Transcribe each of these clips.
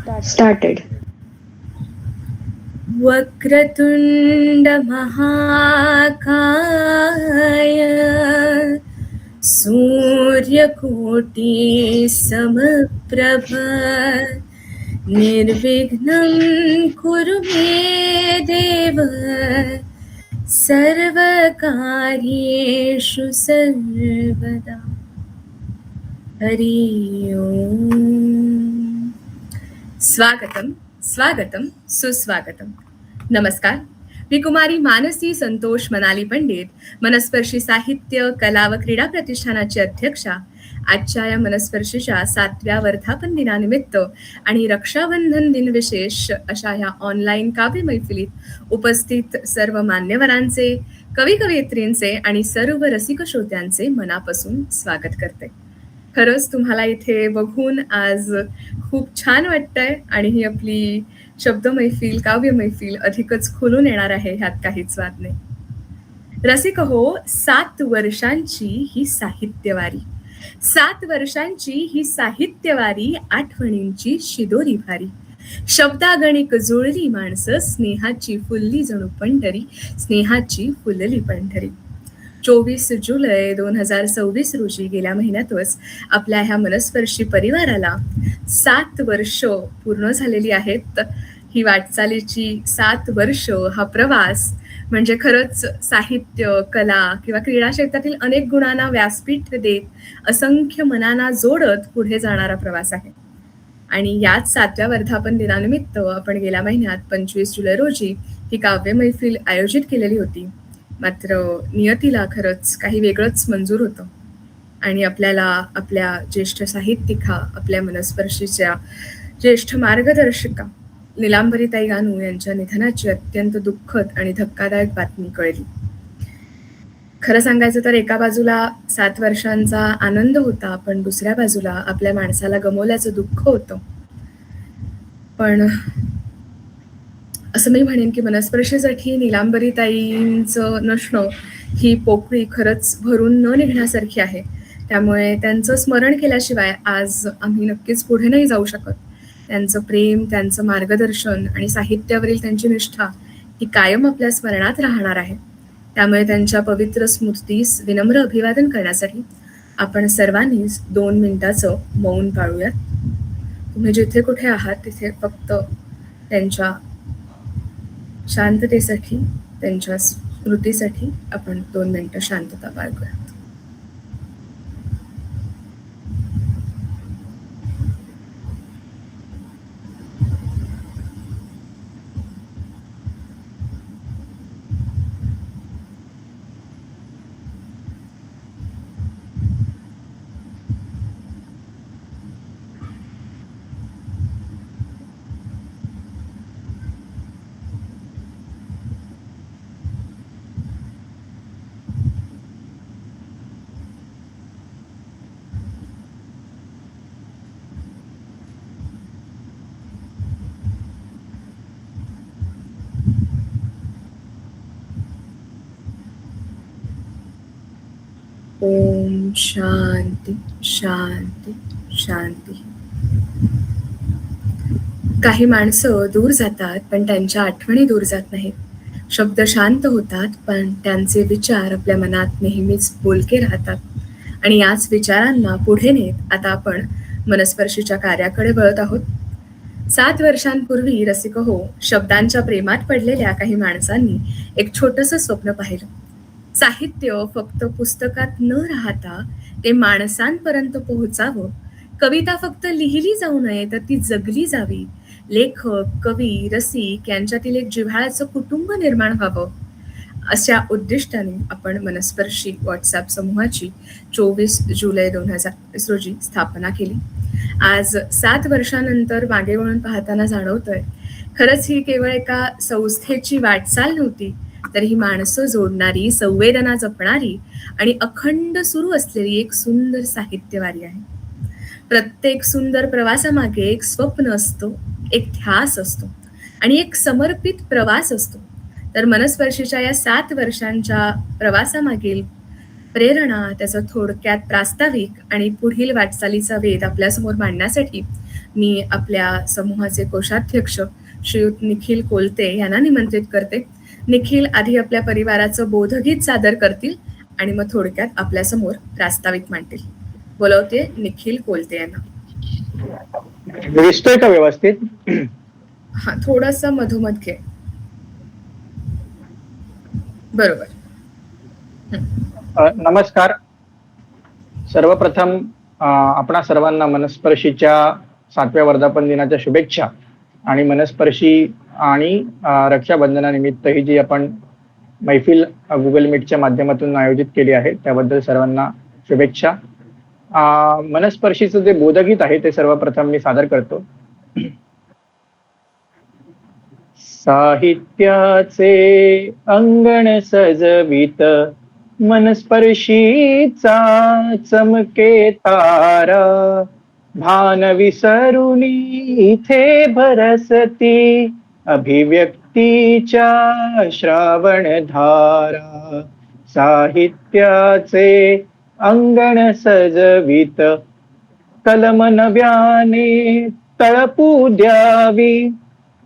Started. Vakratunda महाकाय सूर्यकोटि समप्रभ निर्विघ्नं कुरु मे देव सर्वकार्येषु सर्वदा. हरि ओम. स्वागतम स्वागतम सुस्वागतम. नमस्कार. मी कुमारी मानसी संतोष मनाली पंडित, मनस्पर्शी साहित्य कला व क्रीडा प्रतिष्ठानाची अध्यक्षा. आजच्या या मनस्पर्शीच्या 7व्या वर्धापन दिनानिमित्त आणि रक्षाबंधन दिन विशेष अशा ह्या ऑनलाईन काव्य मैफिलीत उपस्थित सर्व मान्यवरांचे, कवी कवयित्रींचे आणि सर्व रसिक श्रोत्यांचे मनापासून स्वागत करते. खरंच तुम्हाला इथे बघून आज खूप छान वाटतंय आणि ही आपली शब्द मैफिल, काव्य मैफिल अधिकच खुलून येणार आहे, ह्यात काहीच वाद नाही. रसिक हो, 7 वर्षांची ही साहित्यवारी, 7 वर्षांची ही साहित्यवारी, आठवणींची शिदोरी भारी. शब्दागणिक जुळली माणसं, स्नेहाची फुलली जणू पंढरी, स्नेहाची फुलली पंढरी. 24 जुलै 2026 रोजी गेल्या महिन्यातच आपल्या ह्या मनस्पर्शी परिवाराला 7 वर्ष पूर्ण झालेली आहेत. ही वाटचालीची 7 वर्ष, हा प्रवास म्हणजे खरंच साहित्य, कला किंवा क्रीडा क्षेत्रातील अनेक गुणांना व्यासपीठ देत, असंख्य मनांना जोडत पुढे जाणारा प्रवास आहे. आणि याच 7व्या वर्धापन दिनानिमित्त आपण गेल्या महिन्यात 25 जुलै रोजी ही काव्य मैफिल आयोजित केलेली होती. मात्र नियतीला खरंच काही वेगळंच मंजूर होतं आणि आपल्याला आपल्या ज्येष्ठ साहित्यिका, आपल्या मनस्पर्शीच्या ज्येष्ठ मार्गदर्शिका नीलांबरीताई गानू यांच्या निधनाची अत्यंत दुःखद आणि धक्कादायक बातमी कळली. खरं सांगायचं तर एका बाजूला 7 वर्षांचा आनंद होता, पण दुसऱ्या बाजूला आपल्या माणसाला गमावल्याचं दुःख होतं. पण असं मी म्हणेन की मनस्पर्शीसाठी नीलांबरीताईंचं नसणं ही पोकळी खरंच भरून न निघण्यासारखी आहे. त्यामुळे त्यांचं स्मरण केल्याशिवाय आज आम्ही नक्कीच पुढे नाही जाऊ शकत. त्यांचं प्रेम, त्यांचं मार्गदर्शन आणि साहित्यावरील त्यांची निष्ठा ही कायम आपल्या स्मरणात राहणार आहे. त्यामुळे त्यांच्या पवित्र स्मृतीस विनम्र अभिवादन करण्यासाठी आपण सर्वांनीच 2 मिनिटाचं मौन पाळूयात. तुम्ही जिथे कुठे आहात तिथे फक्त त्यांच्या शांततेसाठी, त्यांच्या स्मृतीसाठी आपण 2 मिनिटं शांतता बाळगूयात. ओम शांती शांती शांती. काही माणसं दूर जातात पण त्यांच्या आठवणी दूर जात नाहीत. शब्द शांत होतात पण त्यांचे विचार आपल्या मनात नेहमीच बोलके राहतात. आणि याच विचारांना पुढे नेत आता आपण मनस्पर्शीच्या कार्याकडे वळत आहोत. 7 वर्षांपूर्वी रसिक हो, शब्दांच्या प्रेमात पडलेल्या काही माणसांनी एक छोटंसं स्वप्न पाहिलं. साहित्य फक्त पुस्तकात न राहता ते माणसांपर्यंत पोहोचावं. कविता फक्त लिहिली जाऊ नये तर ती जगली जावी. लेखक, कवी, रसिक यांच्यातील एक जिव्हाळ्याचं कुटुंब निर्माण व्हावं, अशा उद्दिष्टाने आपण मनस्पर्शी व्हॉट्सअप समूहाची 24 जुलै 2020 रोजी स्थापना केली. आज 7 वर्षानंतर मागे वळून पाहताना जाणवतंय, खरंच ही केवळ एका संस्थेची वाटचाल नव्हती, तर ही माणसं जोडणारी, संवेदना जपणारी आणि अखंड सुरू असलेली एक सुंदर साहित्यवारी आहे. प्रत्येक सुंदर प्रवासामागे एक स्वप्न असतो, एक ध्यास असतो आणि एक समर्पित प्रवास असतो. तर मनस्पर्शीच्या या 7 वर्षांच्या प्रवासामागील प्रेरणा, त्याचं थोडक्यात प्रास्ताविक आणि पुढील वाटचालीचा वेध आपल्यासमोर मांडण्यासाठी मी आपल्या समूहाचे कोषाध्यक्ष श्रीयुत निखिल कोलते यांना निमंत्रित करते. निखिल आधी आपल्या परिवाराचं बोधगीत सादर करतील आणि मग थोडक्यात आपल्यासमोर प्रास्ताविक मांडतील. बोलवते निखिल कोलते यांना. दिसतोय का व्यवस्थित? हा, थोडस मधोमध घे. बरोबर. नमस्कार. सर्वप्रथम आपणा सर्वांना मनस्पर्शीच्या 7व्या वर्धापन दिनाच्या शुभेच्छा. आणि मनस्पर्शी आणि रक्षाबंधनानिमित्त ही जी आपण मैफिल गुगल मीटच्या माध्यमातून आयोजित केली आहे त्याबद्दल सर्वांना शुभेच्छा. मनस्पर्शीचं जे बोधगीत आहे ते सर्वप्रथम मी सादर करतो. साहित्याचे अंगण सजवित मनस्पर्शीचा चमके तारा, भान विसरून इथे भरसती अभिव्यक्तीच्या श्रावण धारा. साहित्याचे अंगण सजवित कलम नव्याने तळपू द्यावी,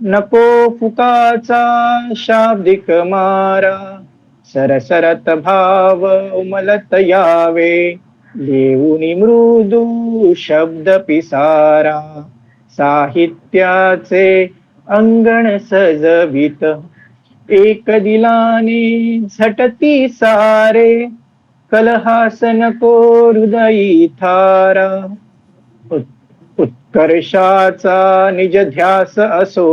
नको फुकाचा शाब्दिक मारा. सरसरत भाव उमलत यावे, देऊनी मृदू शब्द पिसारा. साहित्याचे अंगण सजवित एक दिलाने झटती सारे, कलहास नको हृदयी थारा. उत्कर्षाचा निज ध्यास असो,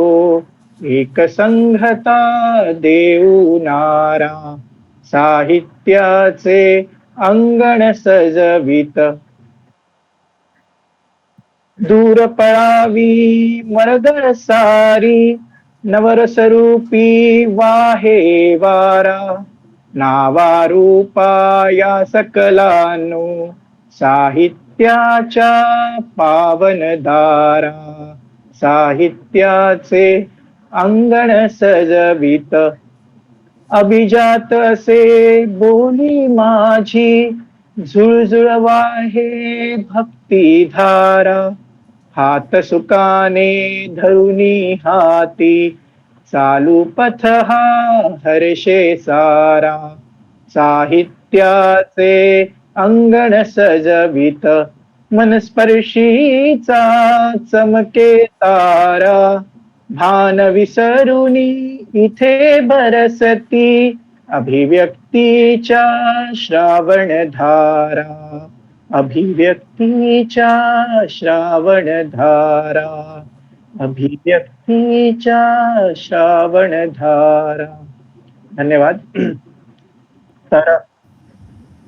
एक संघता देऊ नारा. साहित्याचे अंगण सजवित दूर पळावी मरगळ सारी, नवरसरूपी वाहे वारा. नावारूपा या सकलांनो, साहित्याच्या पावन दारा. साहित्याचे अंगण सजवित अभिजात असे बोली माझी, झुळझुळ वाहे भक्ती धारा. हात सुकाने धरुनी हाती, चालू पथ हा हर्षे सारा. साहित्याचे अंगण सजवित मनस्पर्शीचा चमके तारा, भान विसरून इथे बरसती अभिव्यक्तीच्या श्रावण धारा. अभिव्यक्तीच्या श्रावण धारा. अभिव्यक्तीच्या श्रावण धारा. धन्यवाद. तर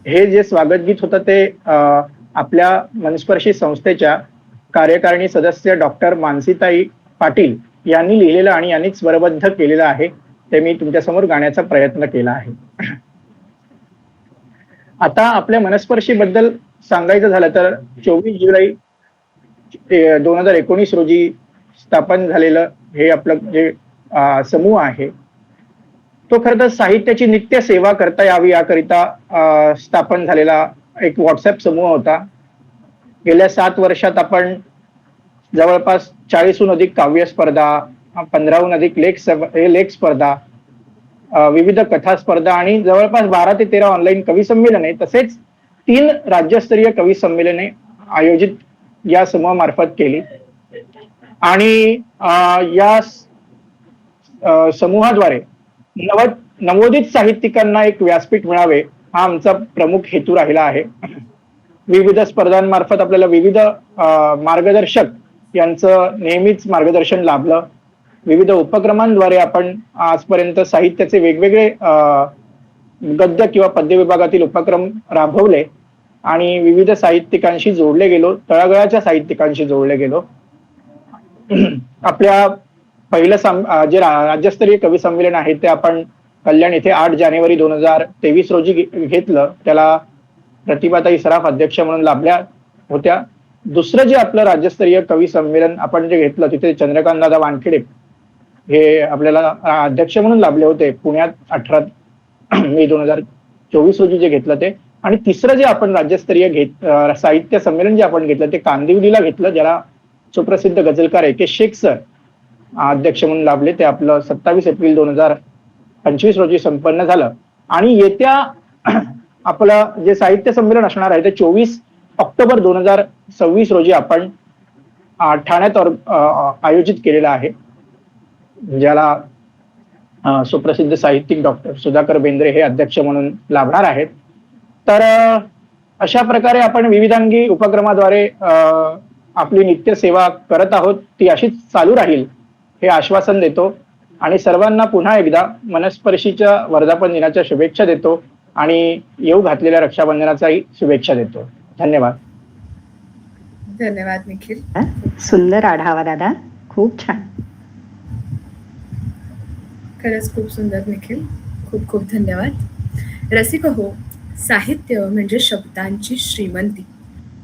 हे जे स्वागत गीत होतं ते आपल्या मनस्पर्शी संस्थेच्या कार्यकारिणी सदस्य डॉक्टर मानसीताई पाटील यांनी लिहिलेलं आणि यांनी स्वरबद्ध केलेलं आहे. ते मी तुमच्या समोर गाण्याचा प्रयत्न केला आहे. आता आपल्या मनस्पर्शी बद्दल सांगायचं झालं तर 24 जुलै 2019 रोजी स्थापन झालेलं हे आपलं जे समूह आहे तो खरं तर साहित्याची नित्य सेवा करता यावी याकरिता स्थापन झालेला एक व्हॉट्सअप समूह होता. गेल्या 7 वर्षात आपण जवळपास 40हून अधिक काव्य स्पर्धा, 15हून अधिक लेख स्पर्धा, विविध कथा स्पर्धा आणि जवळपास 12 ते 13 ऑनलाईन कवी संमेलने तसेच 3 राज्यस्तरीय कवी संमेलने आयोजित या समूहामार्फत केली. आणि या समूहाद्वारे नवोदित साहित्यिकांना एक व्यासपीठ मिळावे हा आमचा प्रमुख हेतू राहिला आहे. विविध स्पर्धांमार्फत आपल्याला विविध मार्गदर्शक यांचं नेहमीच मार्गदर्शन लाभलं. विविध उपक्रमांद्वारे आपण आजपर्यंत साहित्याचे वेगवेगळे गद्य किंवा पद्य विभागातील उपक्रम राबवले आणि विविध साहित्यिकांशी जोडले गेलो, तळागाळाच्या साहित्यिकांशी जोडले गेलो. आपल्या पहिलं जे राज्यस्तरीय कवी संमेलन आहे ते आपण कल्याण येथे 8 जानेवारी 2023 रोजी घेतलं. त्याला प्रतिभाताई सराफ अध्यक्ष म्हणून लाभल्या होत्या. दुसरं जे आपलं राज्यस्तरीय कवी संमेलन आपण जे घेतलं तिथे चंद्रकांत दादा वानखेडे हे आपल्याला अध्यक्ष म्हणून लाभले होते पुण्यात 18 मे 2024 रोजी जे घेतलं ते. आणि तिसरं जे आपण राज्यस्तरीय साहित्य संमेलन जे आपण घेतलं ते कांदिवलीला घेतलं, ज्याला सुप्रसिद्ध गझलकार AK शेख सर अध्यक्ष म्हणून लाभले. ते आपलं 27 एप्रिल 2025 रोजी संपन्न झालं. आणि येत्या आपलं जे साहित्य संमेलन असणार आहे ते 24 ऑक्टोबर 2026 रोजी आपण ठाण्यात आयोजित केलेलं आहे, ज्याला सुप्रसिद्ध साहित्यिक डॉक्टर सुधाकर बेंद्रे हे अध्यक्ष म्हणून लाभणार आहेत. तर अशा प्रकारे आपण विविधांगी उपक्रमाद्वारे आपली नित्य सेवा करत आहोत. ती अशीच चालू राहील हे आश्वासन देतो आणि सर्वांना पुन्हा एकदा मनस्पर्शीच्या वर्धापन दिनाच्या शुभेच्छा देतो आणि येऊ घातलेल्या रक्षाबंधनाचाही शुभेच्छा देतो. धन्यवाद. धन्यवाद निखिल. सुंदर आढावा दादा, खूप छान. खरंच खूप सुंदर निखिल, खूप खूप धन्यवाद. रसिक हो, साहित्य म्हणजे शब्दांची श्रीमंती,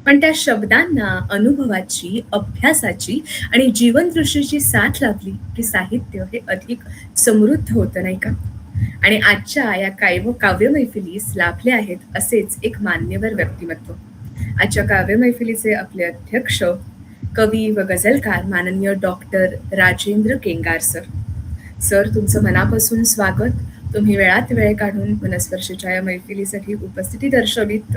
पण त्या शब्दांना अनुभवाची, अभ्यासाची आणि जीवनदृष्टीची साथ लाभली की साहित्य हे अधिक समृद्ध होतं, नाही का? आणि आजच्या या काव्य मैफिलीस लाभले आहेत असेच एक मान्यवर व्यक्तिमत्व. आजच्या काव्य मैफिलीचे आपले अध्यक्ष, कवी व गझलकार माननीय doctor Rajendra Kengar sir. Sir, तुमचं मनापासून स्वागत. तुम्ही वेळात वेळ काढून मनस्पर्शीच्या या मैफिलीसाठी उपस्थिती दर्शवित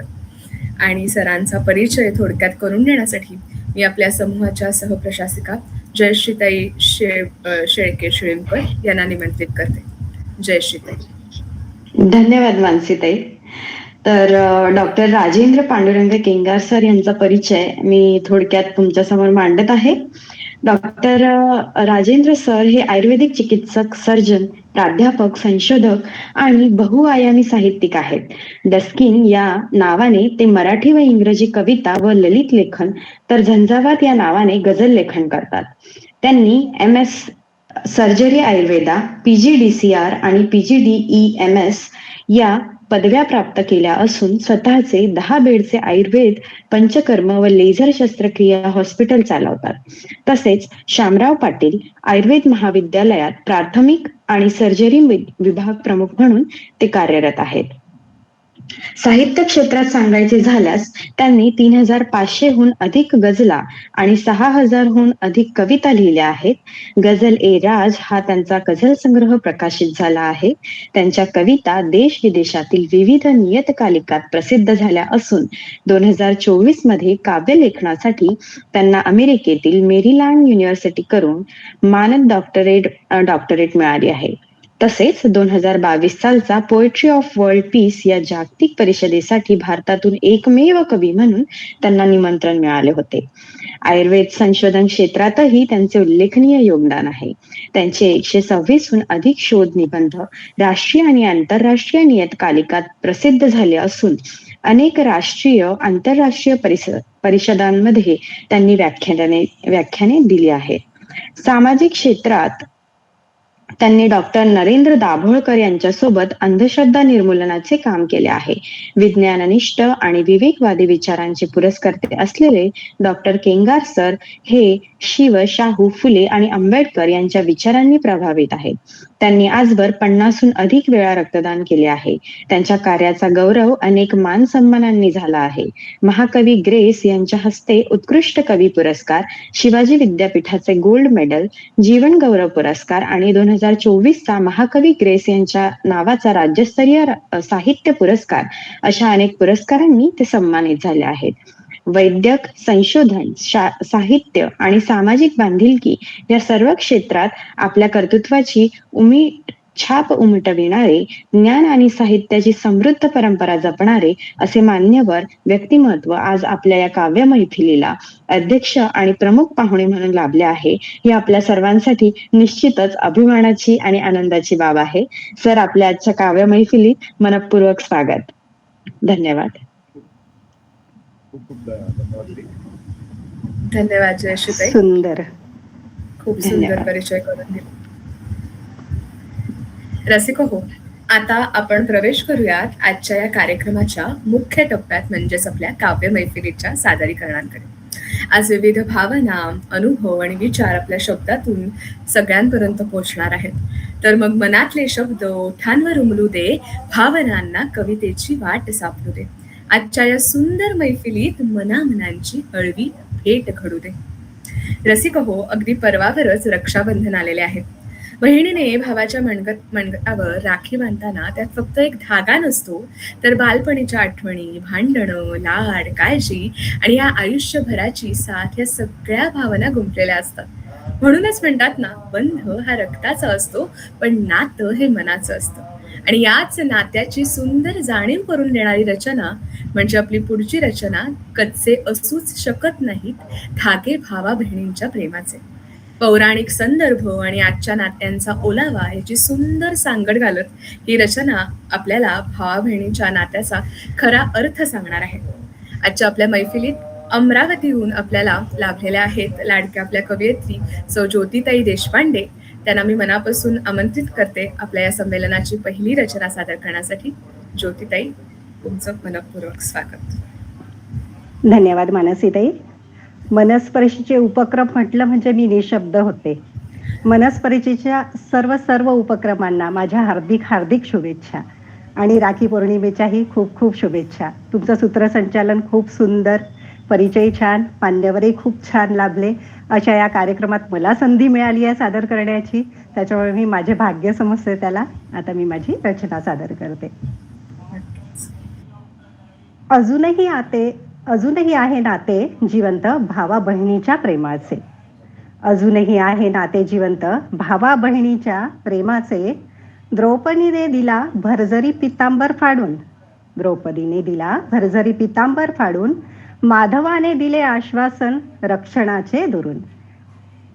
आणि सरांचा परिचय थोडक्यात करून देण्यासाठी मी आपल्या समूहाच्या सहप्रशासिका जयश्रीताई शेळके शिळीमकर यांना निमंत्रित करते. जयश्रीताई. धन्यवाद मानसीताई. तर डॉक्टर राजेंद्र पांडुरंग केंगार सर यांचा परिचय मी थोडक्यात तुमच्यासमोर मांडत आहे. डॉक्टर राजेंद्र सर हे आयुर्वेदिक चिकित्सक, सर्जन, प्राध्यापक, संशोधक आणि बहुआयामी साहित्यिक आहेत. डस्किन या नावाने ते मराठी व इंग्रजी कविता व ललित लेखन, तर झंझावात या नावाने गझल लेखन करतात. त्यांनी MS सर्जरी आयुर्वेदा, PGDCR आणि PGDEMS या पदव्या प्राप्त केल्या असून स्वतःचे 10 बेडचे आयुर्वेद, पंचकर्म व लेझर शस्त्रक्रिया हॉस्पिटल चालवतात. तसेच शामराव पाटील आयुर्वेद महाविद्यालयात प्राथमिक आणि सर्जरी विभाग प्रमुख म्हणून ते कार्यरत आहेत. साहित्य क्षेत्रात सांगायचे झाल्यास त्यांनी 3500हून अधिक गझला आणि 6000हून अधिक कविता लिहिल्या आहेत. गझल ए राज हा त्यांचा गझल संग्रह प्रकाशित झाला आहे. त्यांच्या कविता देश विदेशातील विविध नियतकालिकात प्रसिद्ध झाल्या असून 2024 मध्ये काव्य लेखनासाठी त्यांना अमेरिकेतील मेरीलँड युनिव्हर्सिटी करून मानद डॉक्टरेट मिळाली आहे. तसेच 2022 सालचा पोएट्री ऑफ वर्ल्ड पीस या जागतिक परिषदेसाठी भारतातून एकमेव कवी म्हणून त्यांना निमंत्रण मिळाले होते. आयुर्वेद संशोधन क्षेत्रातही त्यांचे उल्लेखनीय योगदान आहे. त्यांचे 126हून अधिक शोध निबंध राष्ट्रीय आणि आंतरराष्ट्रीय नियतकालिकात प्रसिद्ध झाले असून अनेक राष्ट्रीय आंतरराष्ट्रीय परिषदांमध्ये त्यांनी व्याख्याने दिली आहेत. सामाजिक क्षेत्रात त्यांनी डॉक्टर नरेंद्र दाभोळकर यांच्यासोबत अंधश्रद्धा निर्मूलनाचे काम केले आहे. विज्ञाननिष्ठ आणि विवेकवादी विचारांचे पुरस्कर्ते असलेले डॉक्टर केंगार सर हे शिव, शाहू फुले आणि आंबेडकर यांच्या विचारांनी प्रभावित आहेत. त्यांनी आजवर 50हून अधिक वेळा रक्तदान केले आहे. त्यांच्या कार्याचा गौरव अनेक मान सन्मानांनी झाला आहे. महाकवी ग्रेस यांच्या हस्ते उत्कृष्ट कवी पुरस्कार, शिवाजी विद्यापीठाचे गोल्ड मेडल, जीवन गौरव पुरस्कार आणि 2024चा महाकवी ग्रेस यांच्या नावाचा राज्यस्तरीय साहित्य पुरस्कार अशा अनेक पुरस्कारांनी ते सन्मानित झाले आहेत. वैद्यक, संशोधन, साहित्य आणि सामाजिक बांधिलकी या सर्व क्षेत्रात आपल्या कर्तृत्वाची छाप उमटविणारे, ज्ञान आणि साहित्याची समृद्ध परंपरा जपणारे असे मान्यवर व्यक्तिमत्व आज आपल्या या काव्य मैफिलीला अध्यक्ष आणि प्रमुख पाहुणे म्हणून लाभले आहे. ही आपल्या सर्वांसाठी निश्चितच अभिमानाची आणि आनंदाची बाब आहे. सर, आपल्या आजच्या काव्य मैफिलीत मनपूर्वक स्वागत. धन्यवाद. धन्यवाद जयश्रीताई. सुंदर, खूप सुंदर परिचय करून दिला. रसिक हो, आता आपण प्रवेश करूयात आजच्या या कार्यक्रमाच्या मुख्य टप्प्यात, म्हणजेच आपल्या काव्य मैफिलीच्या सादरीकरणांकडे. आज विविध भावना, अनुभव आणि विचार आपल्या शब्दातून सगळ्यांपर्यंत पोहोचणार आहेत. तर मग मनातले शब्द ओठांवर उमलू दे, भावनांना कवितेची वाट सापडू दे. आजच्या या सुंदर मैफिलीत मनामनांची हळवी भेट घडू दे. रसिक हो, अगदी परवावरच रक्षाबंधन आलेले आहे. बहिणीने भावाच्या मनगटावर राखी बांधताना त्यात फक्त एक धागा नसतो, तर बालपणीच्या आठवणी, भांडणं, लाड, काळजी आणि या आयुष्यभराची साथ या सगळ्या भावना गुंफलेल्या असतात. म्हणूनच म्हणतात ना, बंध हा रक्ताचा असतो, पण नातं हे मनाचं असतं. आणि याच नात्याची सुंदर जाणीव करून देणारी रचना म्हणजे आपली पुढची रचना, कच्चे असूच शकत नाहीत धागे भावा बहिणींच्या प्रेमाचे. पौराणिक संदर्भ आणि आजच्या नात्यांचा ओलावा याची सुंदर सांगड घालत ही रचना आपल्याला भावा बहिणींच्या नात्याचा खरा अर्थ सांगणार आहे. आजच्या आपल्या मैफिलीत अमरावतीहून आपल्याला लाभलेल्या आहेत लाडक्या आपल्या कवयित्री सौ ज्योतिताई देशपांडे. त्यांना मी मनापासून आमंत्रित करते आपल्या या संमेलनाची पहिली रचना सादर करण्यासाठी. ज्योतिताई, तुमचं मनपूर्वक स्वागत. धन्यवाद मानसीताई. मनस्पर्शीचे उपक्रम म्हटलं म्हणजे मी निशब्द होते. मनस्पर्शीच्या सर्व उपक्रमांना माझ्या हार्दिक शुभेच्छा आणि राखी पौर्णिमेच्याही खूप खूप शुभेच्छा. तुमचं सूत्रसंचालन खूप सुंदर, परिचय छान, मान्यवरही खूप छान लाभले. अशा या कार्यक्रमात मला संधी मिळाली आहे सादर करण्याची, त्याच्यामुळे मी माझे भाग्य समजते त्याला. आता मी माझी रचना सादर करते. अजूनही आहे नाते जिवंत भावा बहिणीच्या प्रेमाचे. अजूनही आहे नाते जिवंत भावा बहिणीच्या प्रेमाचे. द्रौपदीने दिला भरजरी पितांबर फाडून. द्रौपदीने दिला भरजरी पितांबर फाडून. माधवाने दिले आश्वासन रक्षणाचे दुरून.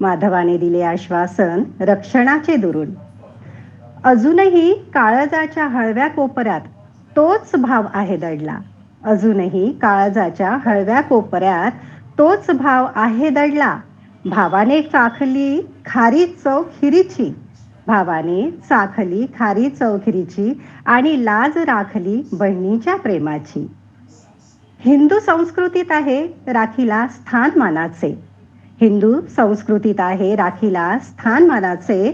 माधवाने दिले आश्वासन रक्षणाचे दुरून. अजूनही काळजाच्या हळव्या कोपऱ्यात तोच भाव आहे दडला. अजूनही काळजाच्या हळव्या कोपऱ्यात तोच भाव आहे दडला. भावाने चाखली खारी चव खिरीची. भावाने चाखली खारी चव खिरीची आणि लाज राखली बहिणीच्या प्रेमाची. हिंदू संस्कृतीत आहे राखीला स्थान मानाचे. हिंदू संस्कृतीत आहे राखीला स्थान मानाचे.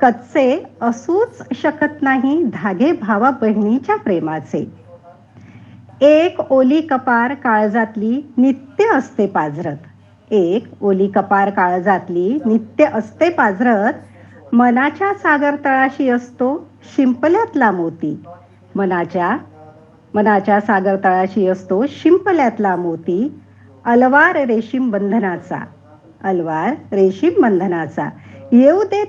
कच्चे असूच शकत नाही धागे भावा बहिणीच्या प्रेमाचे. एक ओली कपार काळजातली नित्य असते पाझरत. एक ओली कपार काळजातली नित्य असते पाझरत. मनाच्या सागर तळाशी असतो शिंपल्यातला मोती. मनाच्या सागर तळाशी असतो शिंपल्यातला मोती. अलवार रेशीम बंधनाचा. अलवार रेशीम बंधनाचा. येऊ देत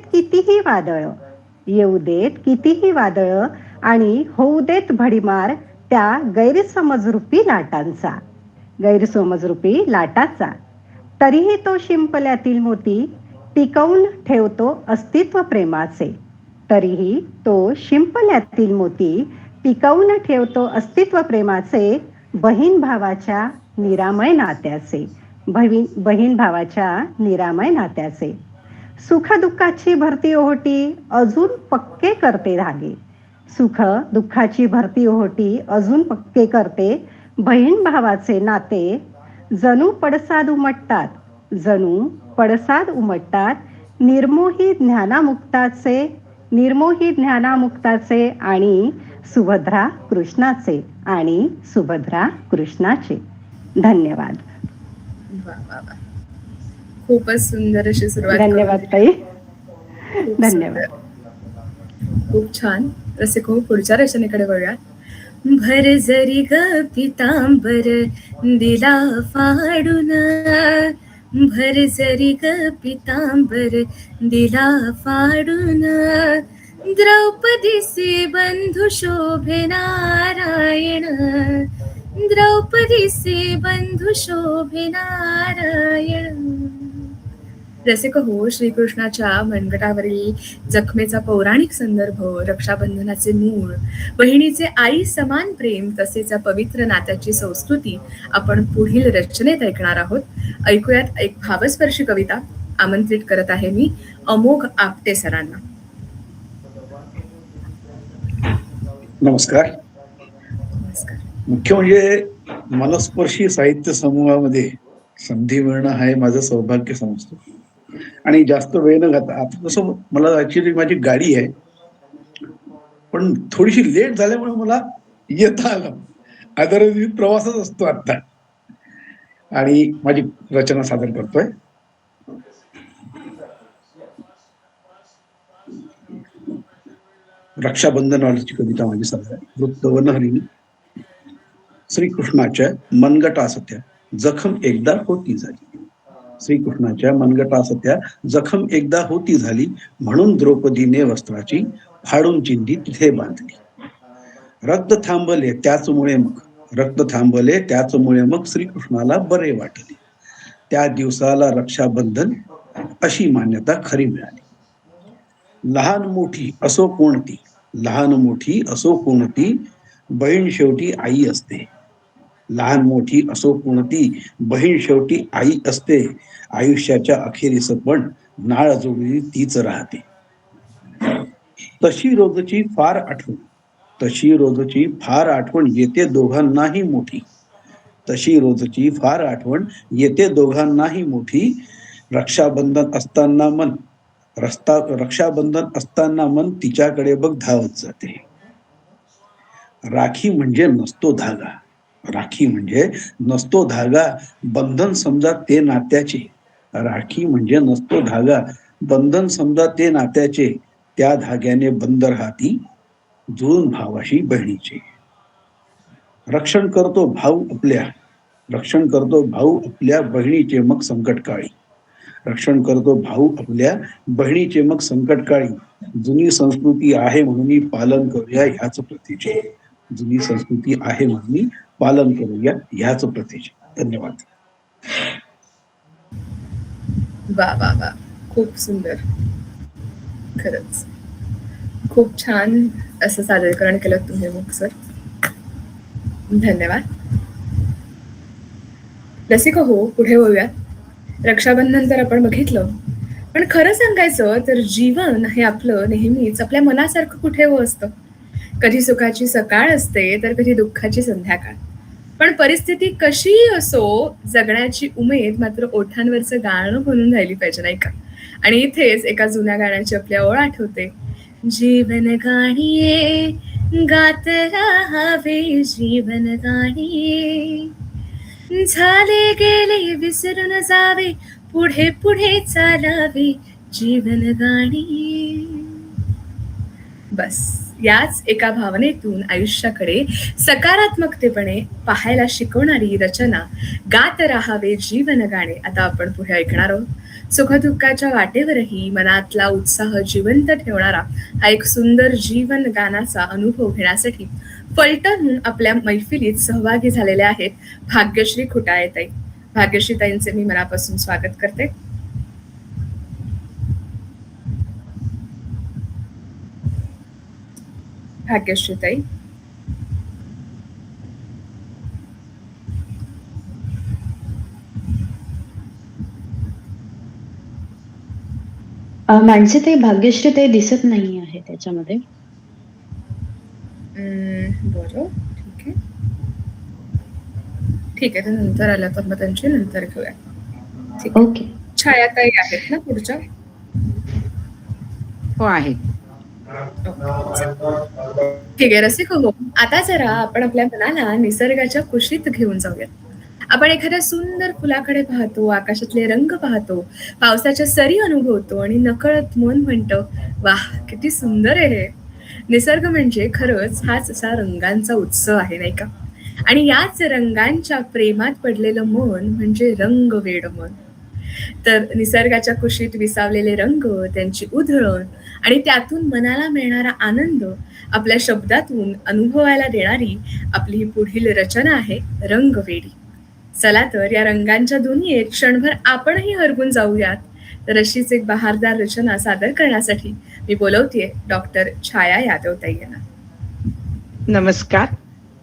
कितीही वादळ आणि होऊ देत भडीमार त्या गैरसमजरूपी लाटाचा. तरीही तो शिंपल्यातील मोती टिकवून ठेवतो अस्तित्व प्रेमाचे. तरीही तो शिंपल्यातील मोती टिकवून ठेवतो अस्तित्व प्रेमाचे. बहीण भावाच्या निरामय नात्याचे. सुख दुःखाची भरती ओहोटी अजून पक्के करते धागे. सुख दुःखाची भरती ओहोटी अजून पक्के करते बहीण भावाचे नाते. जणू पडसाद उमटतात निर्मोही ज्ञानामुक्ताचे आणि सुभद्रा कृष्णाचे. धन्यवाद. खूपच सुंदर अशी सुरुवात. धन्यवाद ताई. धन्यवाद. खूप छान. रसिक हो, पुढच्या रचनेकडे वळूयात. भरजरी ग पितांबर दिला फाडून. भरजरी ग पितांबर दिला फाडून. द्रौपदीचे बंधू शोभे नारायण. द्रौपदीचे बंधू शोभे नारायण. रसिक हो, श्रीकृष्णाच्या मनगटावरील जखमेचा पौराणिक संदर्भ, रक्षाबंधनाचे मूळ, बहिणीचे आई समान प्रेम तसेच पवित्र नात्याची संस्कृती आपण पुढील रचनेत ऐकणार आहोत. ऐकूयात एक भावस्पर्शी कविता. आमंत्रित करत आहे मी अमोघ आपटे सरांना. नमस्कार. नमस्कार. मुख्य म्हणजे मनस्पर्शी साहित्य समूहामध्ये संधी मिळणं हे माझं सौभाग्य समजतो. आणि जास्त वेळ न घालता, आता कसं मला ऍक्च्युली माझी गाडी आहे, पण थोडीशी लेट झाल्यामुळे मला येता आलं. अदरवाईज प्रवासच असतो आता. आणि माझी रचना सादर करतोय. रक्षाबंधनावरची कविता माझी सध्या वृत्तवनहरिणी. श्रीकृष्णाच्या मनगटासत्या जखम एकदा होती झाली. श्रीकृष्णाच्या मनगटासत्या जखम एकदा होती झाली, म्हणून द्रौपदीने वस्त्राची फाडून चिंधी तिथे बांधली. रक्त थांबले त्याचमुळे मग श्रीकृष्णाला बरे वाटले. त्या दिवसाला रक्षाबंधन अशी मान्यता खरी मिळाली. लहान मोठी असो कोणती बहीण शेवटी आई असते. लहान मोठी असो कोणती बहीण शेवटी आई असते. आयुष्याच्या अखेरीस पण नाळ जोडली तीच राहते. तशी रोजची फार आठवण येते दोघांनाही मोठी. रक्षाबंधन असताना मन तिच्याकडे बघ धावत जाते. राखी म्हणजे नसतो धागा बंधन समजा ते नात्याचे. त्या धाग्याने बंद राहती जुळून भावाशी बहिणीचे. रक्षण करतो भाऊ आपल्या बहिणीचे मग संकटकाळी. जुनी संस्कृती आहे म्हणून पालन करूया ह्याच प्रतीचे. धन्यवाद. वा वा वा, खूप सुंदर. खरंच खूप छान असं सादरीकरण केलं तुम्ही मुख सर. धन्यवाद. रसिक हो, पुढे होऊयात. रक्षाबंधन तर आपण बघितलं, पण खरं सांगायचं तर जीवन हे आपलं नेहमीच आपल्या मनासारखं कुठे हो असतं. कधी सुखाची सकाळ असते तर कधी दुःखाची संध्याकाळ. पण परिस्थिती कशीही असो, जगण्याची उमेद मात्र ओठांवरचं गाणं बनून राहिली पाहिजे, नाही का? आणि इथेच एका जुन्या गाण्याची आपल्या ओळ आठवते. जीवन गाणीये गात राहावे, जीवन गाणीये झाले गेले विसरून जावे, पुढे पुढे चालावे, जीवन गाणीये. बस याच एका भावनेतून आयुष्याकडे सकारात्मकतेपणे पाहायला शिकवणारी रचना गात राहावे जीवन गाणे आता आपण पुढे ऐकणार आहोत. सुखदुःखाच्या वाटेवरही मनातला उत्साह जिवंत ठेवणारा हा एक सुंदर जीवन गाण्याचा अनुभव घेण्यासाठी फलटणहून आपल्या मैफिलीत सहभागी झालेले आहेत भाग्यश्री खुटाळेताई. भाग्यश्री ताईंचे मी मनापासून स्वागत करते. भाग्यश्री ताई. माणसे ते भाग्यश्री ते दिसत नाही आहे त्याच्यामध्ये. बरं, ठीक आहे ठीक आहे. तर नंतर आल्या तर मग त्यांची नंतर घेऊया. ठीक आहे. ओके. छायाताई आहेत ना पुढच्या? हो आहे. ठीक आहे. रसिक हो, आता जरा आपण आपल्या मनाला निसर्गाच्या कुशीत घेऊन जाऊयात. आपण एखाद्या सुंदर फुलाकडे पाहतो, आकाशातले रंग पाहतो, पावसाच्या सरी अनुभवतो आणि नकळत मन म्हणतं, वाह किती सुंदर आहे हे. निसर्ग म्हणजे खरंच हाच असा रंगांचा उत्सव आहे, नाही का? आणि याच रंगांच्या प्रेमात पडलेलं मन म्हणजे रंगवेड मन. तर निसर्गाच्या कुशीत विसावलेले रंग, त्यांची उधळण आणि त्यातून मनाला मिळणारा आनंद आपल्या शब्दातून अनुभवायला देणारी आपली ही पुढील रचना आहे रंगवेडी. चला तर या रंगांच्या दुनियेत क्षणभर आपणही हरवून जाऊयात. तर अशीच एक बहारदार रचना सादर करण्यासाठी मी बोलवतेय डॉक्टर छाया यादव ताई यांना. नमस्कार.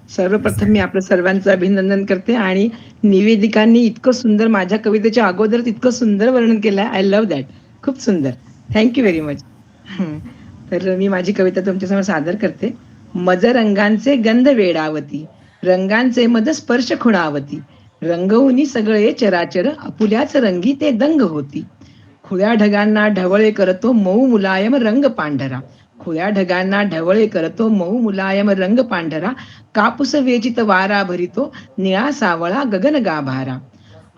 सर्वप्रथम मी आपलं सर्वांचं अभिनंदन करते आणि निवेदिकांनी इतकं सुंदर माझ्या कवितेच्या अगोदर इतकं सुंदर वर्णन केलंय. I love that. खूप सुंदर. Thank you very much. तर मी माझी कविता तुमच्यासमोर सादर करते. मज रंगांचे गंध वेडावती, रंगांचे मद स्पर्श खुणावती, रंगवूनी सगळे चराचर, आपुल्याच रंगी ते दंग होती. खुळ्या ढगांना ढवळे करतो मऊ मुलायम रंग पांढरा, खुळ्या ढगांना ढवळे करतो मऊ मुलायम रंग पांढरा, कापूस वेचित वारा भरितो निळा सावळा गगन गाभारा.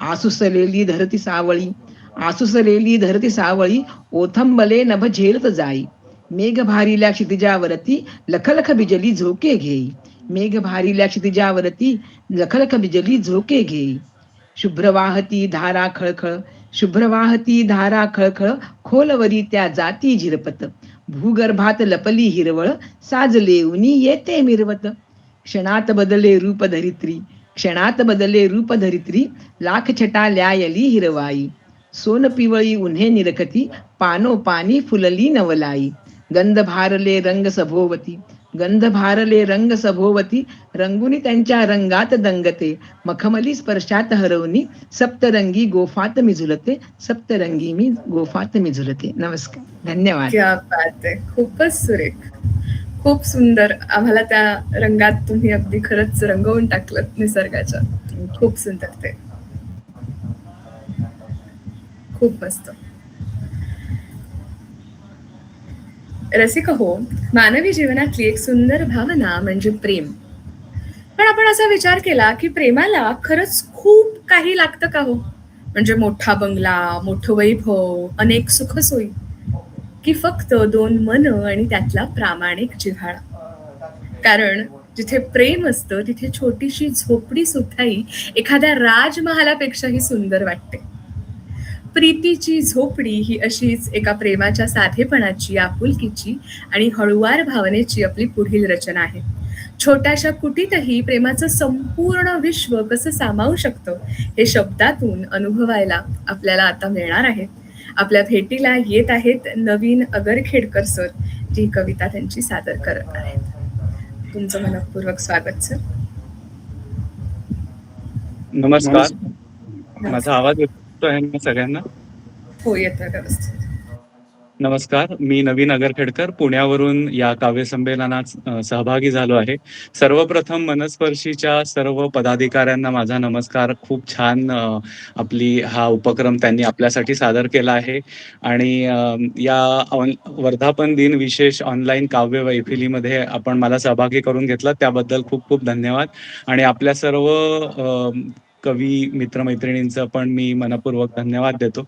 आसुसलेली धरती सावळी, आसुसलेली धरती सावळी, ओथंबले नभ झेलत जाई, मेघ भारील्या क्षितिजावरती लखलख बिजली झोके घेई. मेघ भारील्या क्षितिजावरती लखलख बिजली झोके घेई. शुभ्र वाहती धारा खळखळ, शुभ्र वाहती धारा खळखळ, खोलवरी त्या जाती झिरपत. भूगर्भात लपली हिरवळ, साजले उनी येते मिरवत. क्षणात बदले रूप धरित्री, क्षणात बदले रूप धरित्री, लाख छटा ल्यायली हिरवाई. सोन पिवळी उन्हे निरखती, पानोपानी फुलली नवलाई. गंध भारले रंग सभोवती, गंध भारले रंग सभोवती, रंगुनी त्यांच्या रंगात दंगते. मखमली स्पर्शात हरवणी, सप्तरंगी गोफात मी झुलते, सप्तरंगी मी गोफात मी झुलते. नमस्कार, धन्यवाद. क्या बात आहे, खूपच सुरेख, खूप सुंदर. आम्हाला त्या रंगात तुम्ही अगदी खरंच रंगवून टाकलं निसर्गाच्या. खूप सुंदर ते, खूप मस्त. रसिक हो, मानवी जीवनातली एक सुंदर भावना म्हणजे प्रेम. पण आपण असा विचार केला की प्रेमाला खरंच खूप काही लागतं का हो? म्हणजे मोठा बंगला, मोठं वैभव, अनेक सुखसोयी, की फक्त 2 मन आणि त्यातला प्रामाणिक जिव्हाळा? कारण जिथे प्रेम असतं तिथे छोटीशी झोपडी सुद्धाही एखाद्या राजमहालापेक्षाही सुंदर वाटते. प्रीतीची झोपडी ही अशीच एका प्रेमाच्या साधेपणाची, आपुलकीची आणि हळुवार भावनेची आपली पुढील रचना आहे. छोट्याशा कुटीतही प्रेमाचं संपूर्ण विश्व कसं सामावू शकतं हे शब्दातून अनुभवायला आपल्याला आता मिळणार आहे. आपल्या भेटीला येत आहेत नवीन अगरखेडकर सर, जी कविता त्यांची सादर करत आहेत. तुमचं मनपूर्वक स्वागत सर. नमस्कार. माझा आवाज येतो आहे ना सगळ्यांना? हो, येतोय व्यवस्थित. नमस्कार, मी नवीन अगरखेडकर पुण्यावरून या काव्यसंमेलनात सहभागी झालो आहे. सर्वप्रथम मनस्पर्शीच्या सर्व पदाधिकाऱ्यांना माझा नमस्कार. खूप छान आपली हा उपक्रम त्यांनी आपल्यासाठी सादर केला आहे आणि या वर्धापन दिन विशेष ऑनलाईन काव्य मैफिलीमध्ये आपण मला सहभागी करून घेतला त्याबद्दल खूप खूप धन्यवाद. आणि आपल्या सर्व कवी मित्रमैत्रिणींचं पण मी मनपूर्वक धन्यवाद देतो.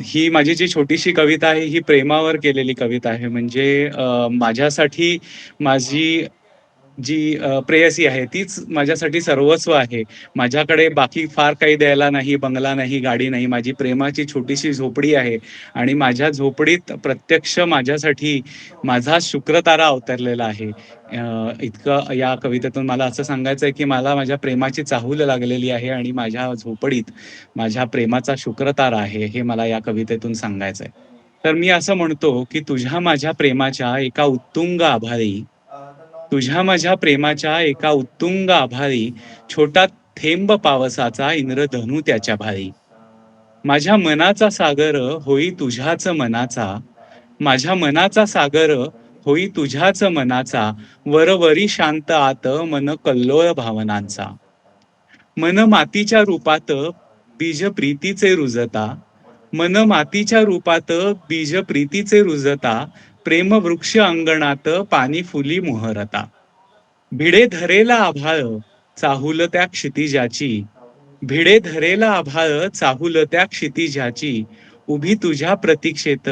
ही माझी जी छोटीशी कविता आहे ही प्रेमावर केलेली कविता आहे. म्हणजे माझ्यासाठी माझी जी प्रेयसी आहे तीच माझ्यासाठी सर्वस्व आहे. माझ्याकडे बाकी फार काही द्यायला नाही, बंगला नाही, गाडी नाही. माझी प्रेमाची छोटीशी झोपडी आहे आणि माझ्या झोपडीत प्रत्यक्ष माझ्यासाठी माझा शुक्रतारा अवतरलेला आहे. इतकं या कवितेतून मला असं सांगायचं आहे की मला माझ्या प्रेमाची चाहूल लागलेली आहे आणि माझ्या झोपडीत माझ्या प्रेमाचा शुक्रतारा आहे, हे मला या कवितेतून सांगायचं आहे. तर मी असं म्हणतो की तुझ्या माझ्या प्रेमाच्या एका उत्तुंग आभाळी, तुझ्या माझ्या प्रेमाच्या एका उत्तुंग आभाळी, छोटा थेंब पावसाचा इंद्रधनू त्याच्या भाळी. माझ्या मनाचा सागर होई तुझ्याच मनाचा, माझ्या मनाचा सागर होई तुझ्याच मनाचा, वरवरी शांत आत मन कल्लोळ भावनांचा. मन मातीच्या रूपात बीज प्रीतीचे रुजता, मन मातीच्या रूपात बीज प्रीतीचे रुजता, प्रेम वृक्ष अंगणात पाणी फुली मोहरता. भिडे धरेला आभाळ चाहुल त्या क्षितिजाची, भिडे धरेला आभाळ चाहुल त्या क्षितिजाची, उभी तुझ्या प्रतीक्षेत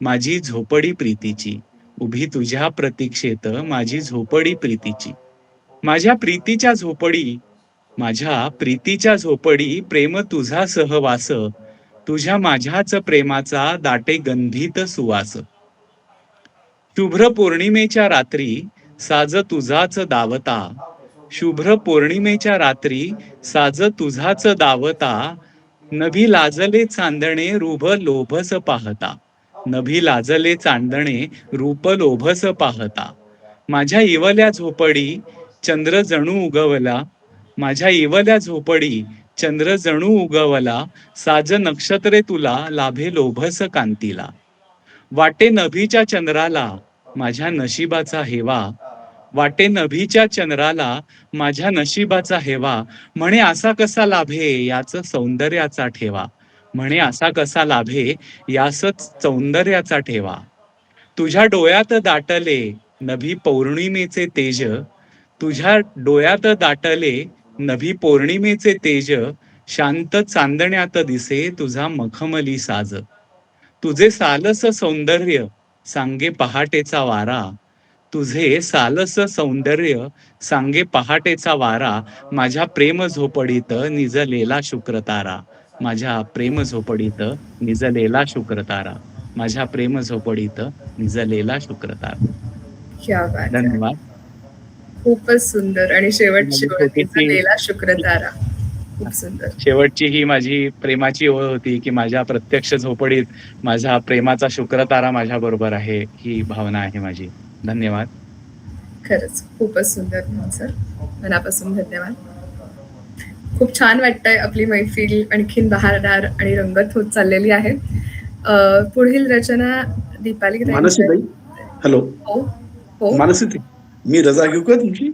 माझी झोपडी प्रीतीची, उभी तुझ्या प्रतीक्षेत माझी झोपडी प्रीतीची. माझ्या प्रीतीच्या झोपडी, माझ्या प्रीतीच्या झोपडी, प्रेम तुझा सहवास, तुझ्या माझ्याच प्रेमाचा दाटे गंधित सुवास. शुभ्र पौर्णिमेच्या रात्री साज तुझाच दावता, शुभ्र पौर्णिमेच्या रात्री साज तुझाच दावता, नभी लाजले चांदणे रूप लोभस पाहता, नभी लाजले चांदणे रूप लोभस पाहता. माझ्या इवल्या झोपडी चंद्र जणू उगवला, माझ्या इवल्या झोपडी चंद्र जणू उगवला, साज नक्षत्रे तुला लाभे लोभस कांतीला. वाटे नभीच्या चंद्राला माझ्या नशिबाचा हेवा, वाटे नभीच्या चंद्राला माझ्या नशिबाचा हेवा, म्हणे असा कसा लाभे याच सौंदर्याचा ठेवा, म्हणे असा कसा लाभे यासच सौंदर्याचा ठेवा. तुझ्या डोळ्यात दाटले नभी पौर्णिमेचे तेज, तुझ्या डोळ्यात दाटले नभी पौर्णिमेचे तेज, शांत चांदण्यात दिसे तुझा मखमली साज. तुझे सालस सौंदर्य सांगे पहाटेचा वारा, तुझे सालस सौंदर्य सांगे पहाटेचा वारा, माझ्या प्रेम झोपडीत निजलेला शुक्रतारा, माझ्या प्रेम झोपडीत निजलेला शुक्रतारा, माझ्या प्रेम झोपडीत निजलेला शुक्रतारा. क्या बात आहे. धन्यवाद. खूपच सुंदर. आणि शेवटची माझी ओळ छोटीशी निजलेला शुक्रतारा. खूप सुंदर. शेवटची ही माझी प्रेमाची ओळ होती की माझ्या प्रत्यक्ष झोपडीत माझा प्रेमाचा शुक्रतारा माझ्या बरोबर आहे, ही भावना आहे माझी. धन्यवाद. खरंच खूपच सुंदर सर. मनापासून धन्यवाद. खूप छान वाटतंय. आपली मैफिल आणखीन बहारदार आणि रंगत होत चाललेली आहे. पुढील रचना दीपाली मानसीताई, हॅलो. हो हो मानसीताई, मी रजा घेऊ का तुमची?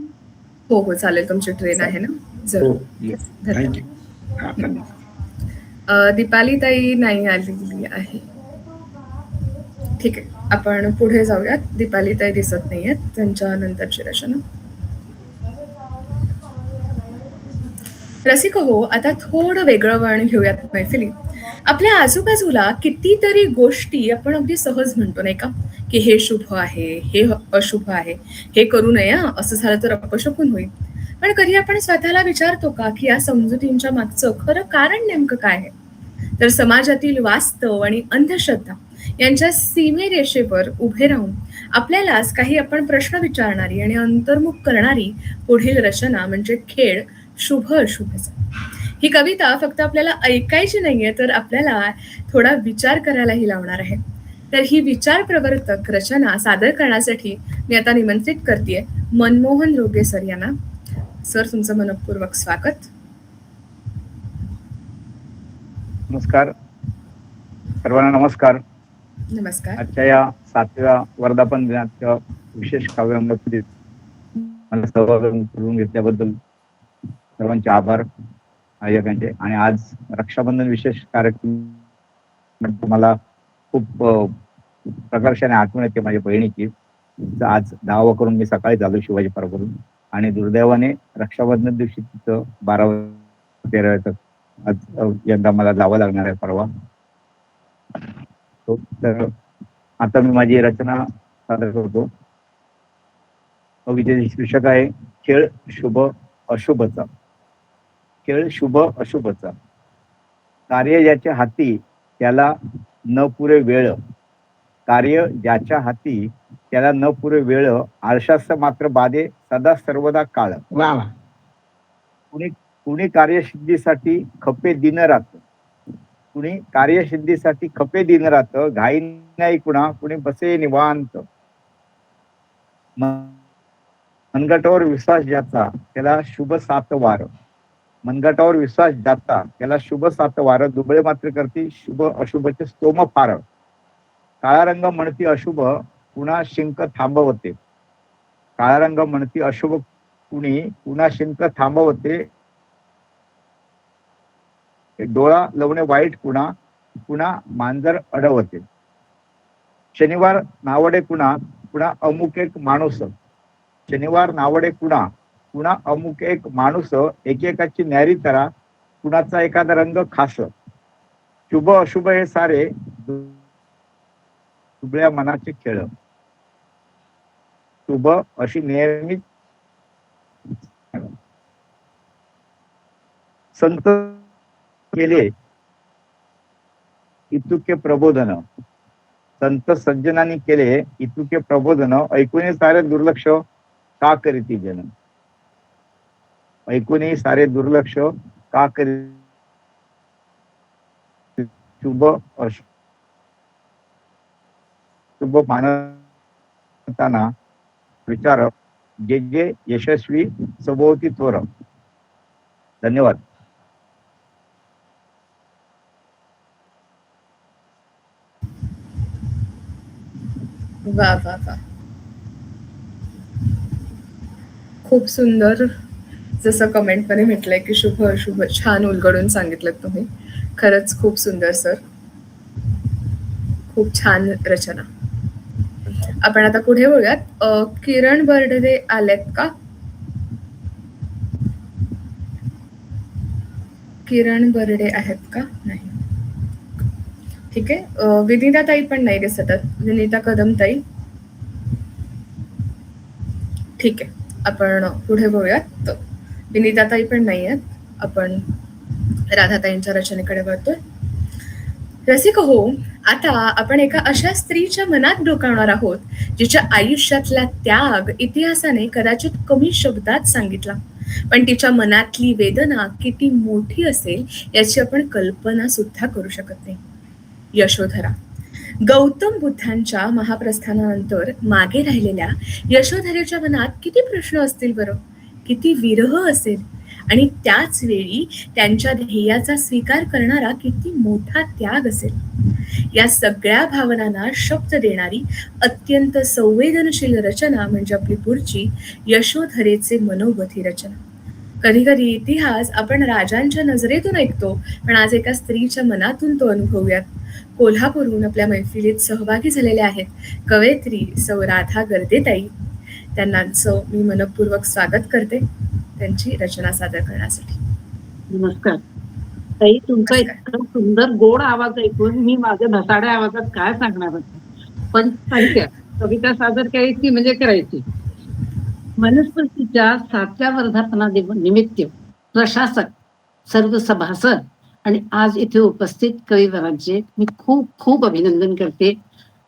हो हो चालेल. तुमची ट्रेन आहे ना. हो, जरूर. येस. धन्यवाद. थँक्यू. हा, धन्यवाद. दीपाली ताई नाही आलेली आहे. ठीक आहे, आपण पुढे जाऊयात. दीपाली ताई दिसत नाहीयेत. त्यांच्या नंतरची रचना. रसिक हो, आता थोडं वेगळं वळण घेऊयात मैफिलीत. आपल्या आजूबाजूला कितीतरी गोष्टी आपण अगदी सहज म्हणतो नाही का, की हे शुभ आहे, हे अशुभ आहे, हे करू नये, असं झालं तर अपशकुन होईल. पण कधी आपण स्वतःला विचारतो का की या समजुतींच्या मागचं खरं कारण नेमकं काय आहे? तर समाजातील वास्तव आणि अंधश्रद्धा यांच्या सीमेरेषेवर उभे राहून आपल्यालाच काही आपण प्रश्न विचारणारी आणि अंतर्मुख करणारी पुढील रचना म्हणजे खेळ शुभ अशुभचा. ही कविता फक्त आपल्याला ऐकायची नाहीये, तर आपल्याला थोडा विचार करायलाही लावणार आहे. तर ही विचार प्रवर्तक रचना सादर करण्यासाठी मी आता निमंत्रित करतेय मनमोहन रोगे सर यांना. सर, तुमचं मनपूर्वक स्वागत. नमस्कार सर्वांना. नमस्कार. नमस्कार. आजच्या या 7व्या वर्धापन दिनाच्या विशेष काव्यरंगतीत मला सहभागी करून घेतल्याबद्दल सर्वांचे आभार आयोजकांचे. आणि आज रक्षाबंधन विशेष कार्यक्रम मला खूप प्रकर्षाने आठवण येते माझ्या बहिणीची. तिचं आज 10वं करून मी सकाळी झालो शिवाजी पार्कवरून, आणि दुर्दैवाने रक्षाबंधन दिवशी तिचं 12-13 आज यंदा मला जावं लागणार आहे परवा. तर आता मी माझी रचना सादर करतो. कवितेचे शीर्षक आहे खेळ शुभ अशुभचा. खेळ शुभ अशुभचा. कार्य ज्याच्या हाती त्याला न पुरे वेळ, कार्य ज्याच्या हाती त्याला न पुरे वेळ, आळशास मात्र बाधे सदा सर्वदा काळ. वा वा. कुणी कार्यसिद्धीसाठी खपे दिन रात, कुणी कार्यसिद्धीसाठी खपे दिन रात, घाई नाही कुणी बसे निवांत. मनगटावर विश्वास ज्याचा त्याला शुभ सात वार, मनगटावर विश्वास ज्याचा त्याला शुभ सात वार, दुबळे मात्र करती शुभ अशुभचे स्तोम फार. काळा रंग म्हणती अशुभ पुन्हा शिंक थांबवते, काळा रंग म्हणती अशुभ पुन्हा शिंक थांबवते. डोळा लवणे वाईट पुन्हा मांजर अडवते. शनिवार नावडे पुन्हा अमुक एक माणूस, शनिवार नावडे पुन्हा अमुक एक माणूस, एकेकाची न्यारी तरा कुणाचा एखादा रंग खास. शुभ अशुभ हे सारे दुबळ्या मनाचे खेळ. शुभ अशी नेहमी संत केले इतुके प्रबोधन, संत सज्जनांनी केले इतुके प्रबोधन, ऐकून सारे दुर्लक्ष का करीती जन, ऐकून सारे दुर्लक्ष का करी. शुभ शुभ मानताना विचार जे यशस्वी सभोवती थोर. धन्यवाद. वा वा वा. खूप सुंदर. जसं कमेंट मध्ये म्हटलंय की शुभ अशुभ छान उलगडून सांगितलं तुम्ही. खरंच खूप सुंदर सर. खूप छान रचना. आपण आता पुढे बोलूयात. किरण बर्डे आलेत का? किरण बर्डे आहेत का? नाही. ठीक आहे. विनिता ताई पण नाही दिसत आहेत. विनिता कदम ताई. ठीक आहे, आपण पुढे बोलूयात. विनिता ताई पण नाही आहेत. आपण राधाताईंच्या रचनेकडे वळतोय. रसिक हो, आता आपण एका अशा स्त्रीच्या मनात डोकावणार आहोत जिच्या आयुष्यातला त्याग इतिहासाने कदाचित कमी शब्दात सांगितला, पण तिच्या मनातली वेदना किती मोठी असेल याची आपण कल्पना सुद्धा करू शकत नाही. यशोधरा. गौतम बुद्धांच्या महाप्रस्थानानंतर मागे राहिलेल्या यशोधरेच्या मनात किती प्रश्न असतील बरं, किती विरह असेल, आणि त्याच वेळी त्यांच्या ध्येयाचा स्वीकार करणारा किती मोठा त्याग असेल. या सगळ्या भावनांना शब्द देणारी अत्यंत संवेदनशील रचना म्हणजे आपली पुढची यशोधरेचे मनोगत ही रचना. कधी कधी इतिहास आपण राजांच्या नजरेतून ऐकतो, पण आज एका स्त्रीच्या मनातून तो अनुभवूयात. कोल्हापूरहून आपल्या मैफिलीत सहभागी झालेल्या आहेत कवयित्री सौ राधा गर्देताई. त्यांचं मी मनपूर्वक स्वागत करते त्यांची रचना सादर करण्यासाठी. नमस्कार ताई, तुमचा नमस्कार. इतका सुंदर गोड आवाज ऐकून मी माझ्या धसाड्या आवाजात काय सांगणार होते, पण साहित्य कविता सादर करायची म्हणजे करायची. मनस्पर्शीच्या 7व्या वर्धापना निमित्त प्रशासक, सर्व सभासद आणि आज इथे उपस्थित कविवरांचे मी खूप खूप अभिनंदन करते.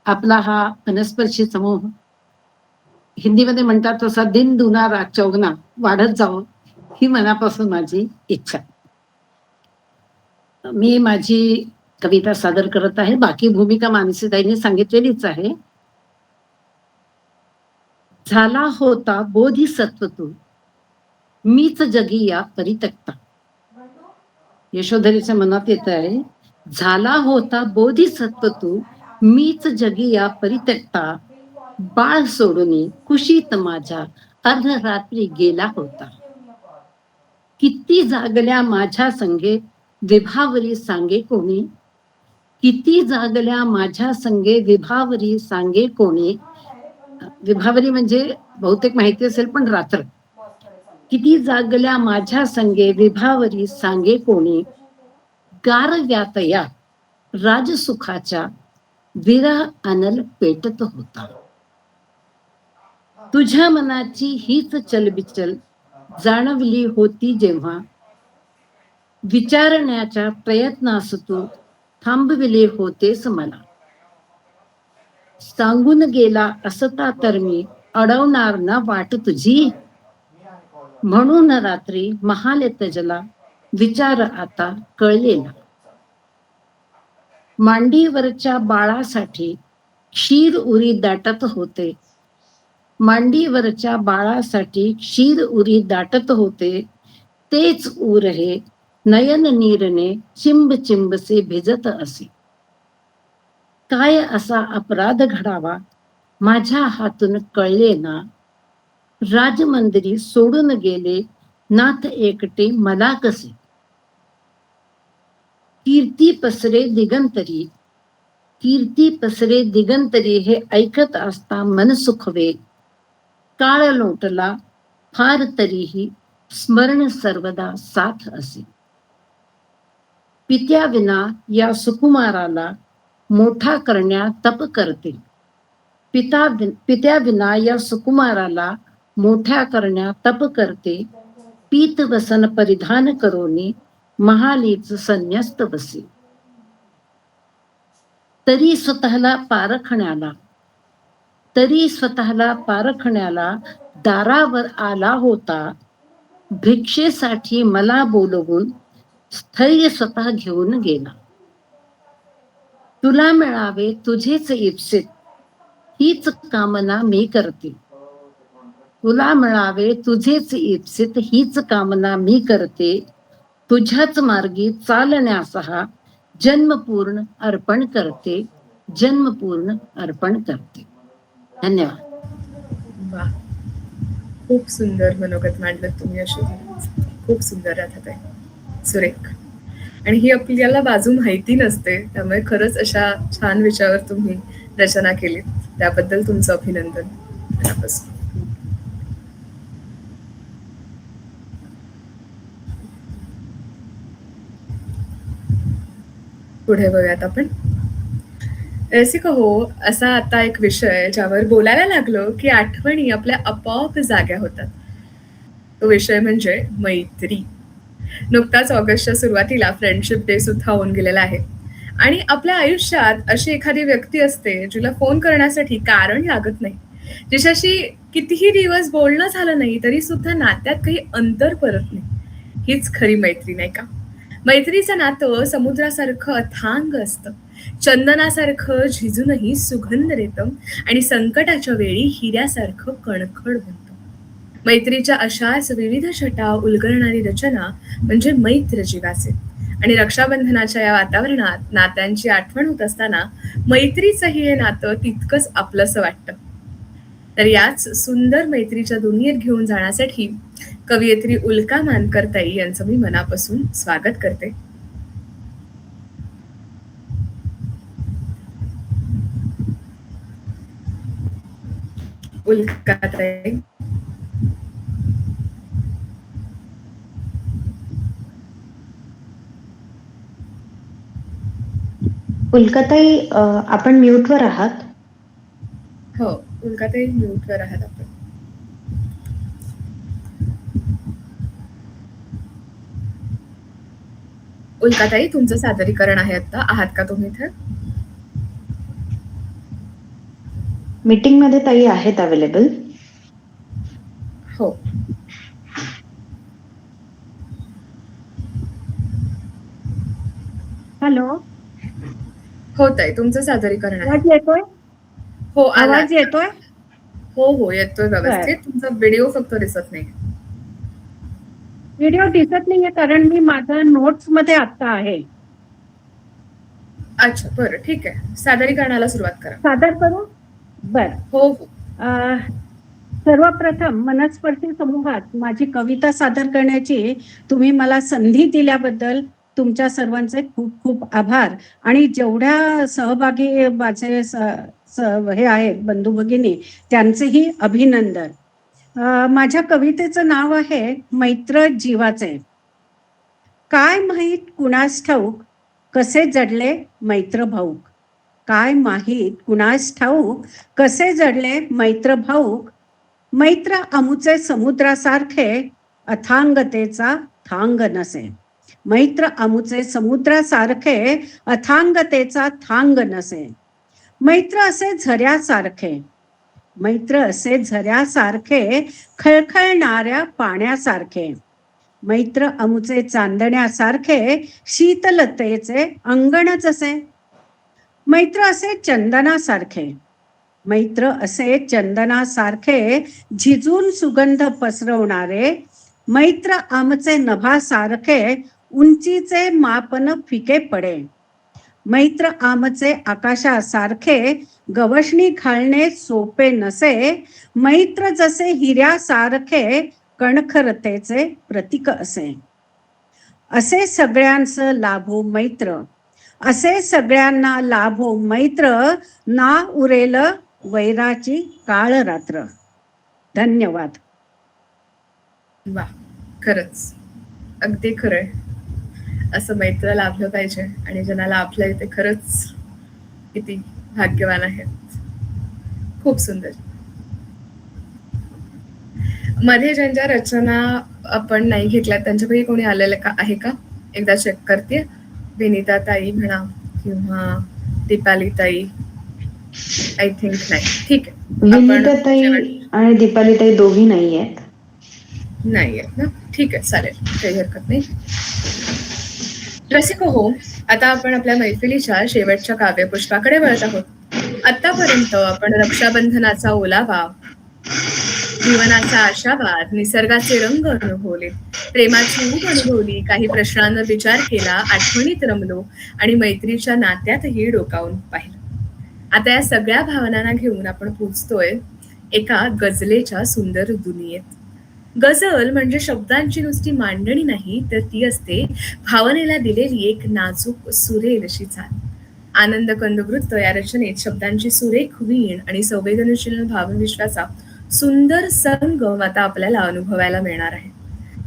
आपला हा मनस्पर्शी समूह हिंदीमध्ये म्हणतात तसा दिन दुना रात चौगुना वाढत जावं ही मनापासून माझी इच्छा. मी माझी कविता सादर करत आहे. बाकी भूमिका मानसीताईंनी सांगितलेलीच आहे. झाला होता बोधिसत्व तू, मीच जगी या परित्यक्ता. यशोधरीच्या मनात येत आहे, झाला होता बोधिसत्व तू, मीच जगी या परित्यक्ता. बाळ सोडून कुशीत माझ्या अर्धरात्री गेला होता. किती जागल्या माझ्या संगे विभावरी सांगे कोणी, किती जागल्या माझ्या संगे विभावरी सांगे कोणी. विभावरी म्हणजे बहुतेक माहिती असेल, पण रात्र. किती जागल्या माझ्या संगे विभावरी सांगे कोणी. गारव्यात या राजसुखाच्या विरह अनल पेटत होता. तुझ्या मनाची हीच चलबिचल जाणवली होती जेव्हा, विचारण्याच्या प्रयत्नास तू थांबविले होतेस मला. सांगून गेला असता तर मी अडवणार ना वाट तुझी, म्हणून रात्री महाल तजला विचार आता कळलेला. मांडीवरच्या बाळासाठी क्षीर उरी दाटत होते, मांडीवरच्या बाळासाठी क्षीर उरी दाटत होते. तेच ऊर हे नयन नीरने चिंब चिंबसे भिजत असे. काय असा अपराध घडावा माझ्या हातून कळले ना. राजमंदिरी सोडून गेले नाथ एकटे मला कसे. कीर्ती पसरे दिगंतरी, कीर्ती पसरे दिगंतरी हे ऐकत असता मन सुखवे. काळ लोटला फार तरीही स्मरण सर्वदा साथ असे. पित्याविना या सुकुमाराला मोठा करण्या तप करते. पित्याविना या सुकुमाराला मोठ्या करण्या तप करते. पीत वसन परिधान करोनी महालीच संन्यस्त बसे. तरी स्वतःला पारखण्याला दारावर आला होता. भिक्षेसाठी मला बोलवून स्थैर्य स्वतः घेऊन गेला. तुला मिळावे तुझेच इप्सित हीच कामना मी करते. तुला मिळावे तुझेच इप्सित हीच कामना मी करते. तुझ्याच मार्गी चालण्यास हा जन्मपूर्ण अर्पण करते, जन्मपूर्ण अर्पण करते. धन्यवाद. वा, खूप सुंदर मनोगत मांडलं तुम्ही यशोधरा. खूप सुंदर राहतात आहे, सुरेख. आणि ही आपल्याला बाजू माहिती नसते, त्यामुळे खरंच अशा छान विषयावर तुम्ही रचना केली, त्याबद्दल तुमचं अभिनंदन मनापासून. पुढे बघूयात आपण. रसिक हो, असा आता एक विषय ज्यावर बोलायला लागलो की आठवणी आपल्या आपोआप जाग्या होतात. तो विषय म्हणजे मैत्री. नुकताच ऑगस्टच्या सुरुवातीला फ्रेंडशिप डे सुद्धा होऊन गेलेला आहे. आणि आपल्या आयुष्यात अशी एखादी व्यक्ती असते जिला फोन करण्यासाठी कारण लागत नाही. जिच्याशी कितीही दिवस बोलणं झालं नाही तरी सुद्धा नात्यात काही अंतर पडत नाही. हीच खरी मैत्री नाही का? मैत्रीचं नातं समुद्रासारखं अथांग असतं. चंदनासारखं झिजूनही सुगंध देतं आणि संकटाच्या वेळी हिऱ्यासारखं कणखर बनतं. मैत्रीच्या अशाच विविध छटा उलगडणारी रचना म्हणजे मैत्र जीवाचे. आणि रक्षाबंधनाच्या या वातावरणात नात्यांची आठवण होत असताना मैत्रीचंही हे नातं तितकंच आपलंसं वाटतं. तर याच सुंदर मैत्रीच्या दुनियेत घेऊन जाण्यासाठी कवयित्री उल्का मानकरताई यांचं मी मनापासून स्वागत करते. उल्काताई, उल्काताई, आपण म्यूटवर आहात. हो, उल्काताई म्यूटवर आहात आपण. उल्काताई, तुमचं सादरीकरण आहे आता. आहात का तुम्ही इथे? मीटिंग मध्ये ताई आहेत अवेलेबल. हो. हॅलो, हो ताई, तुमचं सादरीकरण आहे. आवाज येतोय? हो, आला. आवाज येतोय? हो हो, येतोय व्यवस्थित. तुमचा व्हिडिओ फक्त दिसत नाही. व्हिडिओ दिसत नाहीये कारण मी माझ्या नोट्स मध्ये आता आहे. अच्छा, बरं, ठीक आहे. सादरीकरणाला सुरुवात करा. सादर करू? बर. हो हो. सर्वप्रथम मनस्पर्शी समूहात माझी कविता सादर करण्याची तुम्ही मला संधी दिल्याबद्दल तुमच्या सर्वांचे खूप खूप आभार. आणि जेवढ्या सहभागी माझे हे आहेत बंधू भगिनी, त्यांचेही अभिनंदन. माझ्या कवितेचं नाव आहे मैत्र जीवाचे. काय माहीत कुणास ठाऊक कसे जडले मैत्र भाऊक. काय माहीत कुणास ठाऊक कसे जडले मैत्र भाऊक. मैत्र अमुचे समुद्रासारखे अथांगतेचा थांग नसे. मैत्र अमुचे समुद्रासारखे अथांगतेचा थांग नसे. मैत्र असे झऱ्यासारखे, मैत्र असे झऱ्यासारखे खळखळणाऱ्या पाण्यासारखे. मैत्र अमुचे चांदण्यासारखे शीतलतेचे अंगणच असे. मैत्र असे चंदनासारखे, मैत्र असे चंदनासारखे झिजून सुगंध पसरवणारे. मैत्र आमचे नभासारखे उंचीचे मापन फिके पडे. मैत्र आमचे आकाशासारखे गवसणी घालणे सोपे नसे. मैत्र जसे हिऱ्यासारखे कणखरतेचे प्रतीक असे. असे सगळ्यांचं लाभो मैत्र, असे सगळ्यांना लाभो मैत्र. ना उरेल वैराची काळ रात्र. धन्यवाद. वा, खरंच अगदी खरंय. असं मैत्र लाभलं पाहिजे आणि ज्यांना लाभलंय ते खरंच किती भाग्यवान आहेत. खूप सुंदर. मध्ये ज्यांच्या रचना आपण नाही घेतल्या त्यांच्यापैकी कोणी आलेलं का आहे का? एकदा चेक करते. विनीता ताई म्हणा किंवा दीपाली ताई. आय थिंक नाही. ठीक आहे. विनीता ताई आणि दीपाली ताई दोघी नाही आहेत. नाही आहेत ना? ठीक आहे, चालेल, काही हरकत नाही. रसिक हो, आता आपण आपल्या मैफिलीच्या शेवटच्या काव्यपुष्पाकडे वळत आहोत. आतापर्यंत आपण रक्षाबंधनाचा ओलावा, जीवनाचा आशावाद, निसर्गाचे रंग अनुभवले, प्रेमाची ऊब अनुभवली, काही प्रश्नांवर विचार केला, आठवणीत रमलो आणि मैत्रीच्या नात्यातही डोकावून पाहिलं. आता या सगळ्या भावनांना घेऊन आपण पोचतोय एका गझलेच्या सुंदर दुनियेत. गझल म्हणजे शब्दांची नुसती मांडणी नाही, तर ती असते भावनेला दिलेली एक नाजूक सुरेल अशी चाल. आनंद कंदवृत्त या रचनेत शब्दांची सुरेख वीण आणि संवेदनशील भावविश्वाचा सुंदर संगम आता आपल्याला अनुभवायला मिळणार आहे.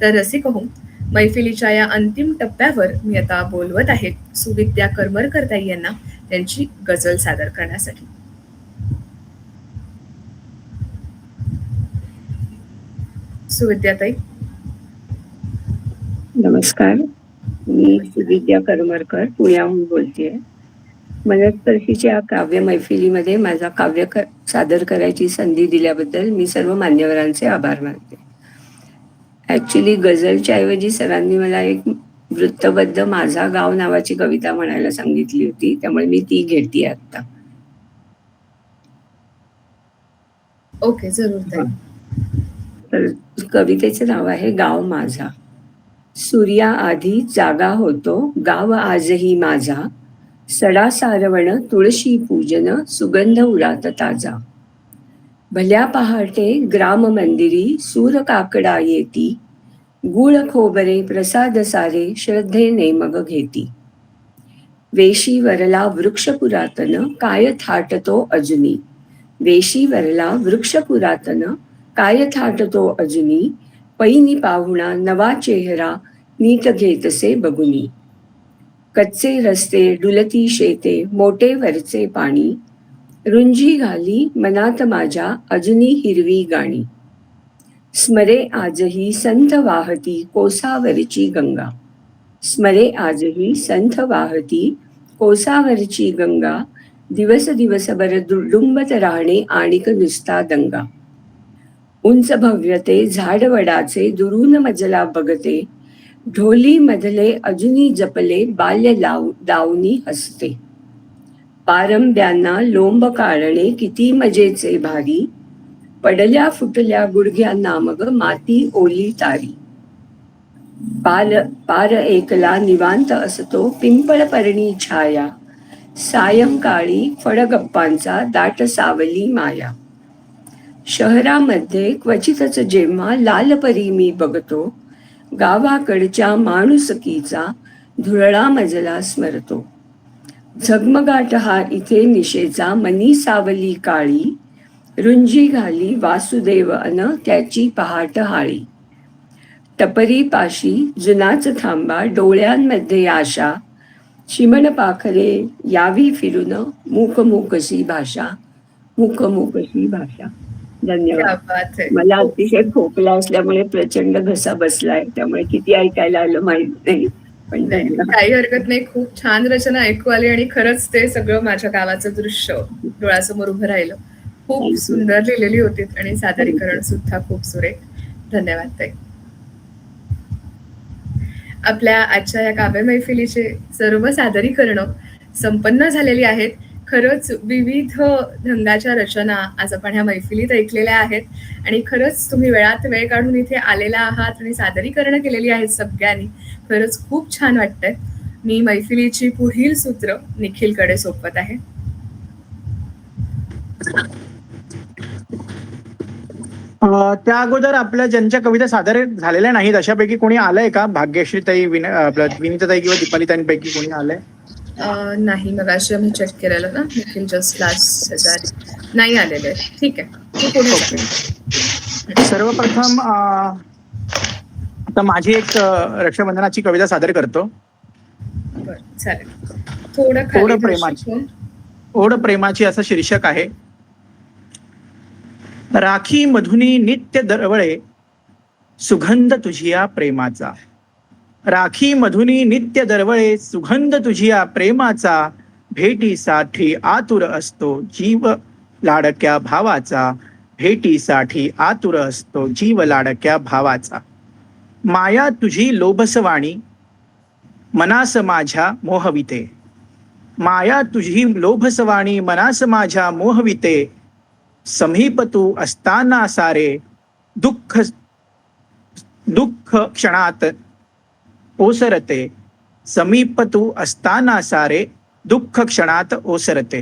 तर रसिक हो, मैफिलीच्या या अंतिम टप्प्यावर मी आता बोलवत आहे सुविद्या करमरकर ताई यांना, त्यांची गझल सादर करण्यासाठी. सुविद्याताई. नमस्कार, मी सुविद्या करमरकर पुण्याहून बोलतेय. मनस्पर्शीच्या काव्य मैफिलीमध्ये माझा काव्य सादर करायची संधी दिल्याबद्दल मी सर्व मान्यवरांचे आभार मानते. ऍक्च्युली गझलच्या ऐवजी सरांनी मला एक वृत्तबद्ध माझा गाव नावाची कविता म्हणायला सांगितली होती, त्यामुळे मी ती घेते आता. ओके, जरूर ताई. तर कवितेचे नाव आहे गाव माझा. सूर्या आधी जागा होतो गाव आजही माझा, सडा सारवण तुळशी पूजन सुगंध उरात ताजा. भल्या पहाटे ग्राम मंदिरी सूर काकडा येती, गुळ खोबरे प्रसाद सारे श्रद्धेने मग घेती. वेशी वरला वृक्ष पुरातन काय थाटतो अजुनी, वेशी वरला वृक्ष पुरातन काय थाटतो अजुनी. पैनी पाहुणा नवा चेहरा नीट घेतसे बघुनी. कच्चे रस्ते डुलती शेते मोठे वरचे पाणी, रुंजी घाली मनात माझ्या अजुनी हिरवी गाणी. स्मरे आजही संथ वाहती कोसावरची गंगा, स्मरे आजही संथ वाहती कोसावरची गंगा. दिवस दिवसभर दुडुंबत राहणे आणिक नुसता दंगा. उंच भव्यते झाडवडाचे दुरून मजला बघते, ढोली मधले अजुनी जपले बाल्य दावनी हसते. पारंब्यांना लोंब काढणे किती मजेचे भारी, पडल्या फुटल्या गुडघ्यांना मग माती ओली तारी. पार एकला निवांत असतो पिंपळ पर्णी छाया, सायंकाळी फळगप्पांचा दाट सावली माया. शहरामध्ये क्वचितच जेव्हा लालपरी मी बघतो, गावाकडच्या माणुसकीचा धुरळा मजला स्मरतो. झगमगाट हा इथे निशेचा मनी सावली काळी, रुंजी घाली वासुदेव अन त्याची पहाट हाळी. टपरी पाशी जुनाच थांबा डोळ्यांमध्ये आशा, चिमण पाखरे यावी फिरून मूकमूकशी भाषा, मूकमूकशी भाषा. क्या धन्यवाद. बात है. मला अतिशय खोकला असल्यामुळे प्रचंड घसा बसलाय, त्यामुळे किती ऐकायला आलं माहित नाही, पण धन्यवाद. काही हरकत नाही. खूप छान रचना ऐकू आली आणि खरंच ते सगळं माझ्या गावाचं दृश्य डोळ्यासमोर उभं राहिलं. खूप सुंदर लिहिलेली होती आणि सादरीकरण सुद्धा खूप सुरेख. धन्यवाद ताई. आपल्या आजच्या या काव्य मैफिलीचे सर्व सादरीकरणं संपन्न झालेली आहेत. खरंच विविध ढंगाच्या रचना आज आपण ह्या मैफिलीत ऐकलेल्या आहेत आणि खरंच तुम्ही वेळात वेळ काढून इथे आलेला आहात आणि सादरीकरणं केलेली आहेत सगळ्यांनी. खरंच खूप छान वाटतंय. मी मैफिलीची पुढील सूत्र निखिलकडे सोपवत आहे. त्या अगोदर आपल्या ज्यांच्या कविता सादर झालेल्या नाहीत अशापैकी कोणी आलंय का? भाग्यश्रीताई, विनीताताई किंवा दीपालीताईंपैकी कोणी आलंय? नाही, मग अशी आम्ही चेक केलेलं ना. निखिल जस्ट लास्ट नाही आलेले. ठीक आहे. सर्वप्रथम आता माझी एक रक्षाबंधनाची कविता सादर करतो. बरं, चालेल. थोडं प्रेमाची, ओढ प्रेमाची असं शीर्षक आहे. राखी मधुनी नित्य दरवळे सुगंध तुझिया प्रेमाचा, राखी मधुनी नित्य दरवळे सुगंध तुझिया प्रेमाचा. भेटीसाठी आतुर असतो जीव लाडक्या भावाचा, भेटीसाठी आतुर असतो जीव लाडक्या भावाचा. माया तुझी लोभसवाणी मनास माझ्या मोहविते, माया तुझी लोभसवाणी मनास माझ्या मोहविते. समीप तू असताना सारे दुःख दुःख क्षणात ओसरते, समीप तू असताना सारे दुःख क्षणात ओसरते.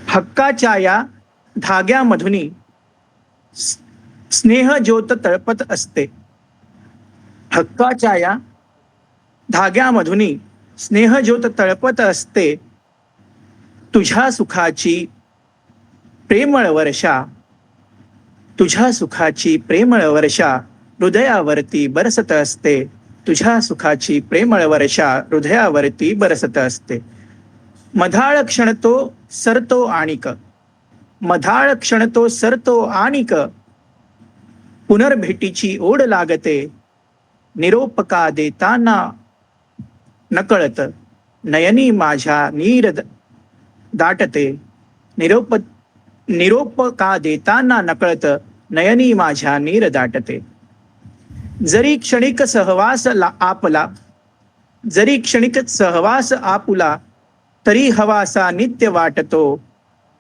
हक्काच्या या धाग्यामधुनी स्नेह ज्योत तळपत असते, हक्काच्या या धाग्यामधुनी स्नेह ज्योत तळपत असते. तुझ्या सुखाची प्रेमळ वर्षा, तुझ्या सुखाची प्रेमळ वर्षा हृदयावरती बरसत असते, तुझ्या सुखाची प्रेमळ वर्षा हृदयावरती बरसत असते. मधाळ क्षण तो सरतो आणिक, मधाळ क्षण तो सरतो आणिक, पुनर्भेटीची ओढ लागते. निरोप का देताना नकळत नयनी माझ्या नीर दाटते. निरोप का देताना नकळत नयनी माझ्या नीर दाटते. जरी क्षणिक सहवास आपला, जरी क्षणिक सहवास आपुला, तरी हवासा नित्य वाटतो.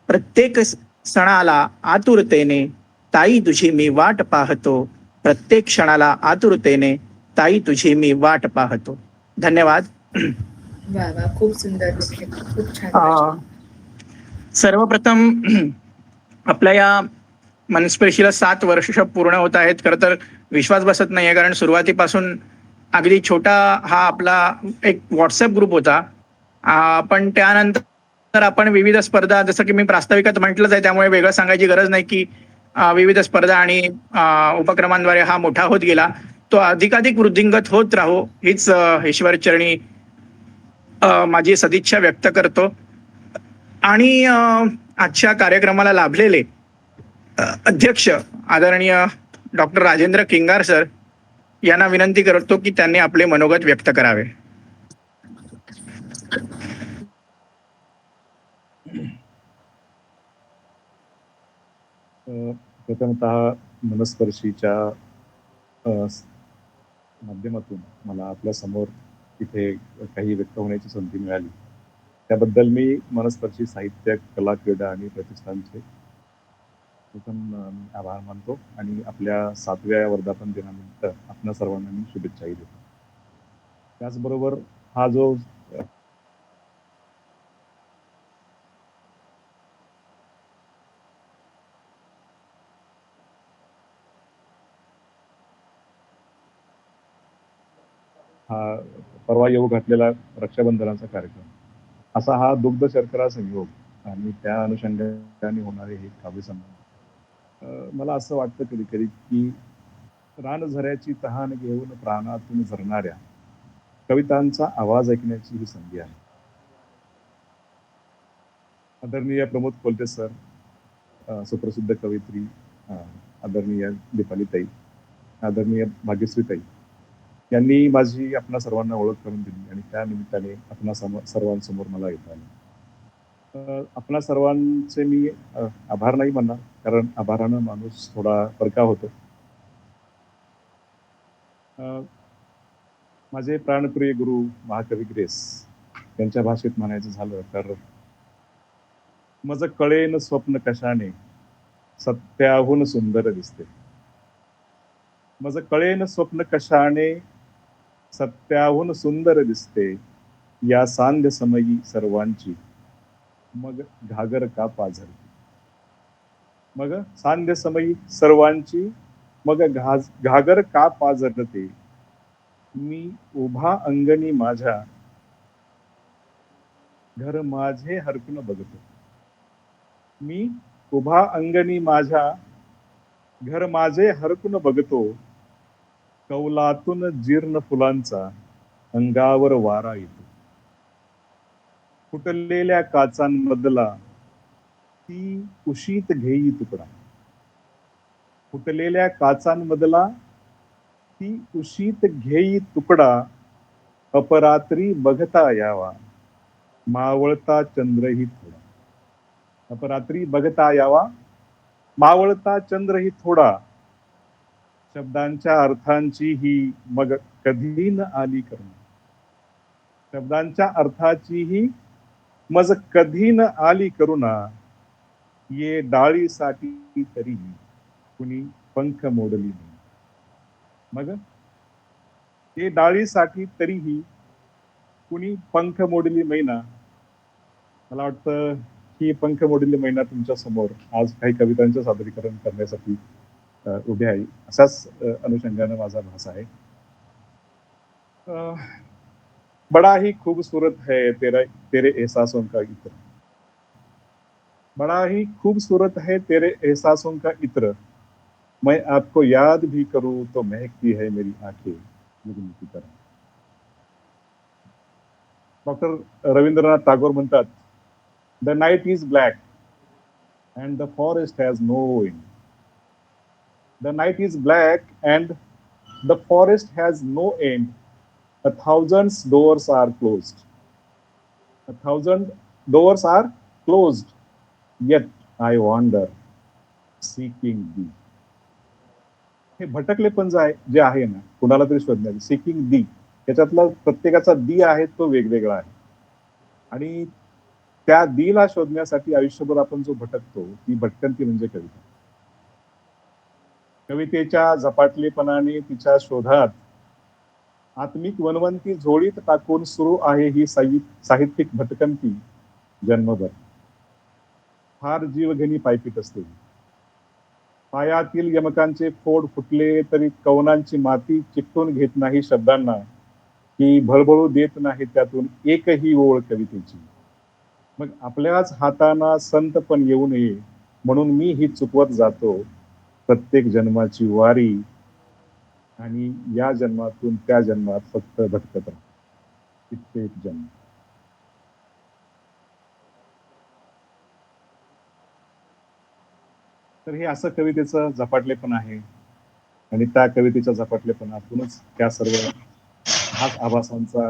प्रत्येक सणाला आतुरतेने ताई तुझी मी वाट पाहतो. प्रत्येक क्षणाला आतुरतेने ताई तुझी मी वाट पाहतो. धन्यवाद. वा वा, खूप सुंदर, खूप छान. सर्वप्रथम आपल्या या मनस्पर्शीला 7 वर्ष पूर्ण होत आहेत. खरं तर विश्वास बसत नाहीये, कारण सुरुवातीपासून अगदी छोटा हा आपला एक व्हॉट्सअप ग्रुप होता. पण त्यानंतर आपण विविध स्पर्धा, जसं की मी प्रास्ताविकात म्हटलंच आहे, त्यामुळे वेगळं सांगायची गरज नाही की विविध स्पर्धा आणि उपक्रमांद्वारे हा मोठा होत गेला. तो अधिकाधिक वृद्धिंगत होत राहो हीच ईश्वरचरणी माझी सदिच्छा व्यक्त करतो. आणि आजच्या कार्यक्रमाला लाभलेले अध्यक्ष आदरणीय डॉक्टर राजेंद्र किंगार सर यांना विनंती करतो की त्यांनी आपले मनोगत व्यक्त करावे. प्रथमतः मनस्पर्शीच्या माध्यमातून मला आपल्या समोर इथे काही व्यक्त होण्याची संधी मिळाली, त्याबद्दल मी मनस्पर्शी साहित्य, कला, क्रीडा आणि प्रतिष्ठानचे प्रथम आभार मानतो आणि आपल्या 7व्या वर्धापन दिनानिमित्त आपल्या सर्वांना मी शुभेच्छाही देतो. त्याचबरोबर हा जो हा परवा येऊ घातलेला रक्षाबंधनाचा कार्यक्रम, असा हा दुग्ध शर्करा संयोग आणि त्या अनुषंगाने होणारे हे काव्यसंमेलन, मला असं वाटतं कधी कधी की रानझऱ्याची तहान घेऊन प्राणातून झरणाऱ्या कवितांचा आवाज ऐकण्याची ही संधी आहे. आदरणीय प्रमोद कोलते सर, सुप्रसिद्ध कवयित्री आदरणीय दीपालीताई, आदरणीय भाग्यश्रीताई यांनी माझी आपणा सर्वांना ओळख करून दिली आणि त्या निमित्ताने आपणा सर्वांसमोर मला येता आलं. आपणा सर्वांचे मी आभार नाही म्हणणार, कारण आभारानं माणूस थोडा परका होतो. माझे प्राणप्रिय गुरु महाकवी ग्रेस यांच्या भाषेत म्हणायचं झालं तर, मज कळेन स्वप्न कशाने सत्याहून सुंदर दिसते. मज कळेन स्वप्न कशाने सत्याहून सुंदर दिसते. या सांध्य समयी सर्वांची मग घागर का पाझरते. मग सांध्य समयी सर्वांची मग घागर का पाझरते. मी उभा अंगणी माझ्या घर माझे हरकून बघतो. मी उभा अंगणी माझ्या घर माझे हरकून बघतो. कौलातून जीर्ण फुलांचा अंगावर वारा येतो. फुटलेल्या काचांमधला ती उशीत घेई तुकडा. फुटलेल्या काचांमधला ती उशीत घेई तुकडा. अपरात्री बघता यावा मावळता चंद्रही थोडा. अपरात्री बघता यावा मावळता चंद्रही थोडा. शब्दांच्या अर्थांची ही मग कधी न आली करुणा. शब्दांच्या अर्थाची ही मज कधी न आली करुणा. ये डाळीसाठी तरी कुणी पंख मोडली नाही. मग ये डाळीसाठी तरीही कुणी पंख मोडली मैना. मला वाटतं ही पंख मोडली मैना तुमच्या समोर आज काही कवितांचं सादरीकरण करण्यासाठी उभे आहे. अशाच अनुषंगाने माझा भास आहे. बड़ा ही खूबसूरत है तेरे एहसासों का इत्र. बड़ा ही खूबसूरत है तेरे एहसासों का इत्र. मैं आपको याद भी करूं तो महकती है मेरी आंखें. निर्मिती करा. डॉक्टर रवींद्रनाथ टागोर म्हणतात, the night is black and the forest has no end. The night is black and the forest has no end. A thousand doors are closed. A thousand doors are closed. Yet I wander, seeking thee. हे भटकलेपण जे आहे ना, कुणाला तरी शोधण्याचं, seeking दी, त्याच्यातला प्रत्येकाचा दी आहे तो वेगवेगळा आहे. आणि त्या दीला शोधण्यासाठी आयुष्यभर आपण जो भटकतो, ती भटकंती म्हणजे कविता. कवितेच्या झपाटलेपणाने तिच्या शोधात आत्मिक वनवंती झोळीत टाकून सुरू आहे ही साहित्यिक भटकंती जन्मभर. फार जीवघेणी पायपीट असते. पायातील यमकांचे फोड फुटले तरी कवनांची माती चिकटून घेत नाही शब्दांना, की भळभळू देत नाही त्यातून एकही ओळ कवितेची. मग आपल्याच हाताना संत पण येऊ नये म्हणून मी ही चुकवत जातो प्रत्येक जन्माची वारी, आणि या जन्मातून त्या जन्मात फक्त भटकत राहतो कित्येक जन्म. तर हे असं कवितेचं झपाटलेपण आहे, आणि त्या कवितेच्या झपाटलेपणातूनच त्या सर्व हाच आभासांचा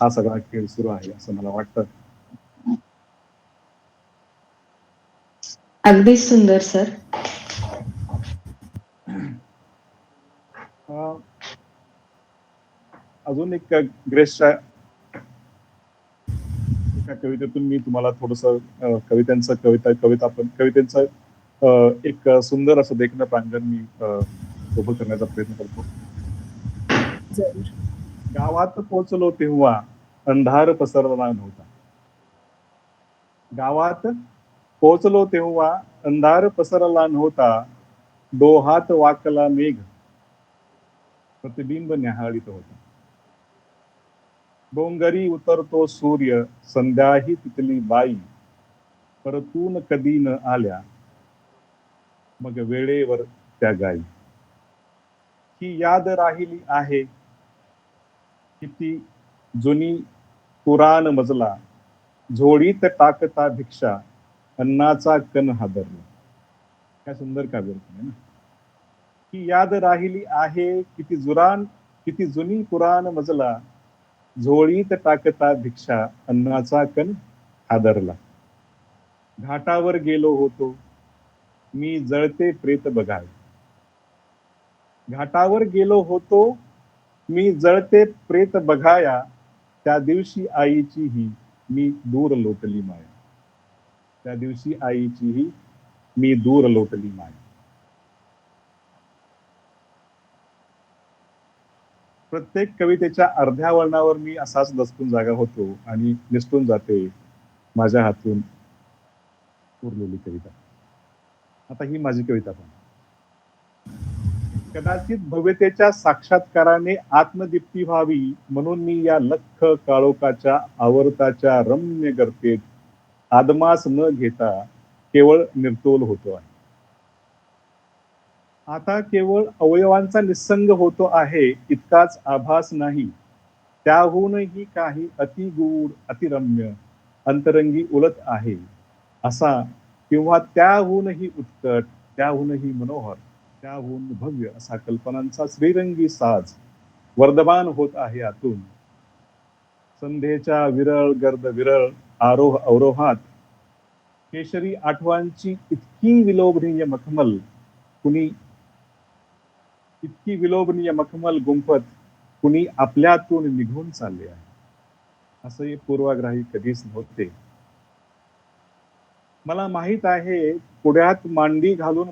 हा सगळा खेळ सुरू आहे असं मला वाटतं. अगदीच सुंदर सर. अजून एक ग्रेसच्या एका कवितेतून मी तुम्हाला थोडस कवितेचं एक सुंदर असं देखणं प्रांगण मी उभं करण्याचा प्रयत्न करतो. गावात पोचलो तेव्हा अंधार पसरला नव्हता. गावात पोचलो तेव्हा अंधार पसरला नव्हता. डोहात वाकला मेघ प्रतिबिंब न्याहाळीत होता. डोंगरी उतरतो सूर्य संध्याही तिथली बाई, परतून कधी न आल्या मग वेळेवर त्या गाई. ही याद राहिली आहे किती जुनी पुराण मजला, झोळीत टाकता भिक्षा अन्नाचा कण हादरला. काय सुंदर काव्य आहे ना. ही याद राहिली आहे किती जुनी पुराण मजला, झोळीत टाकता भिक्षा अन्नाचा कण हादरला. घाटावर गेलो होतो मी जळते प्रेत बघाय. घाटावर गेलो होतो मी जळते प्रेत बघाया, त्या दिवशी आईची ही मी दूर लोटली माया. त्या दिवशी आईची ही मी दूर लोटली माया. प्रत्येक कवितेच्या अर्ध्या वळणावर मी असाच दचकून जागा होतो आणि निसटून जाते माझ्या हातून उरलेली कविता. आता ही माझी कविता पण कदाचित भव्यतेच्या साक्षात्काराने आत्मदीप्ती व्हावी म्हणून मी या लख काळोखाच्या आवर्ताच्या रम्य गर्तेत आदमास न घेता केवळ निर्तोल होतो आहे. आता केवळ अवयवांचा निस्संग होतो आहे इतकाच आभास नाही, त्याहूनही काही अतिगूढ अतिरम्य अंतरंगी उलट आहे असा, किंवा त्याहूनही उत्कट त्याहूनही मनोहर त्याहून भव्य असा कल्पनांचा श्रीरंगी साज वर्धमान होत आहे आतून. संध्येच्या विरळ गर्द विरळ आरोह अवरोहात केशरी आठवांची इतकी विलोभनीय मखमल गुंफत कुणी आपल्यातून निघून चालले आहे असे पूर्वाग्राही कधीच नव्हते. मला माहित आहे पुढ्यात मांडी घालून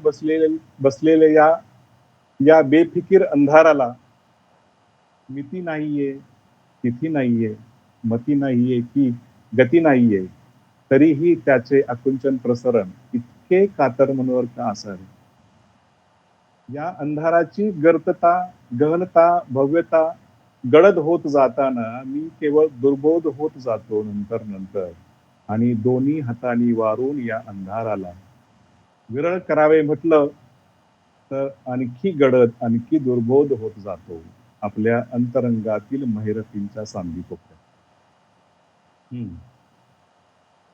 बसलेले या बेफिकीर अंधाराला मिती नाहीये, तिथी नाहीये, मती नाहीये की गती नाहीये, तरीही त्याचे आकुंचन प्रसरण इतके कातर मनोहर का असावे. या अंधाराची गर्तता गहनता भव्यता गडद होत जाताना मी केवळ दुर्बोध होत जातो नंतर, आणि दोन्ही हातांनी वारून या अंधाराला विरळ करावे म्हटलं तर आणखी गडद आणखी दुर्बोध होत जातो आपल्या अंतरंगातील महिरपींच्या सांदी कोपऱ्यात.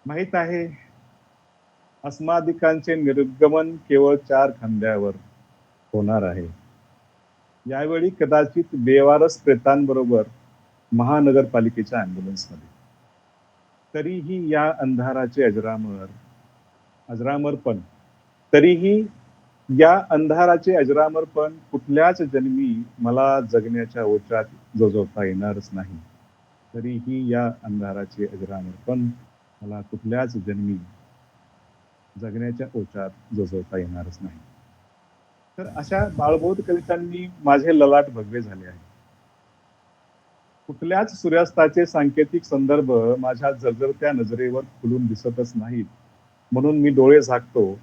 माहित आहे अस्मादिकांचे निर्गमन केवळ 4 खांद्यावर होणार आहे. यावेळी कदाचित बेवारस प्रेतांबरोबर महानगरपालिकेच्या ॲम्ब्युलन्समध्ये. तरीही या अंधाराचे अजरामरपण कुठल्याच जन्मी मला जगण्याच्या ओचात जोजवता येणारच नाही. तरीही या अंधाराचे अजरामरपण मला कुठल्याच जन्मी जगण्याच्या ओचात जोजवता येणारच नाही. तर अशा बाळबोध कवितांनी माझे ललाट भगवे झाले आहे. कुठल्याच सूर्यास्ताचे सांकेतिक संदर्भ माझ्या जळजळत्या नजरेवर खुलून दिसतच नाहीत, म्हणून मी डोळे झाकतो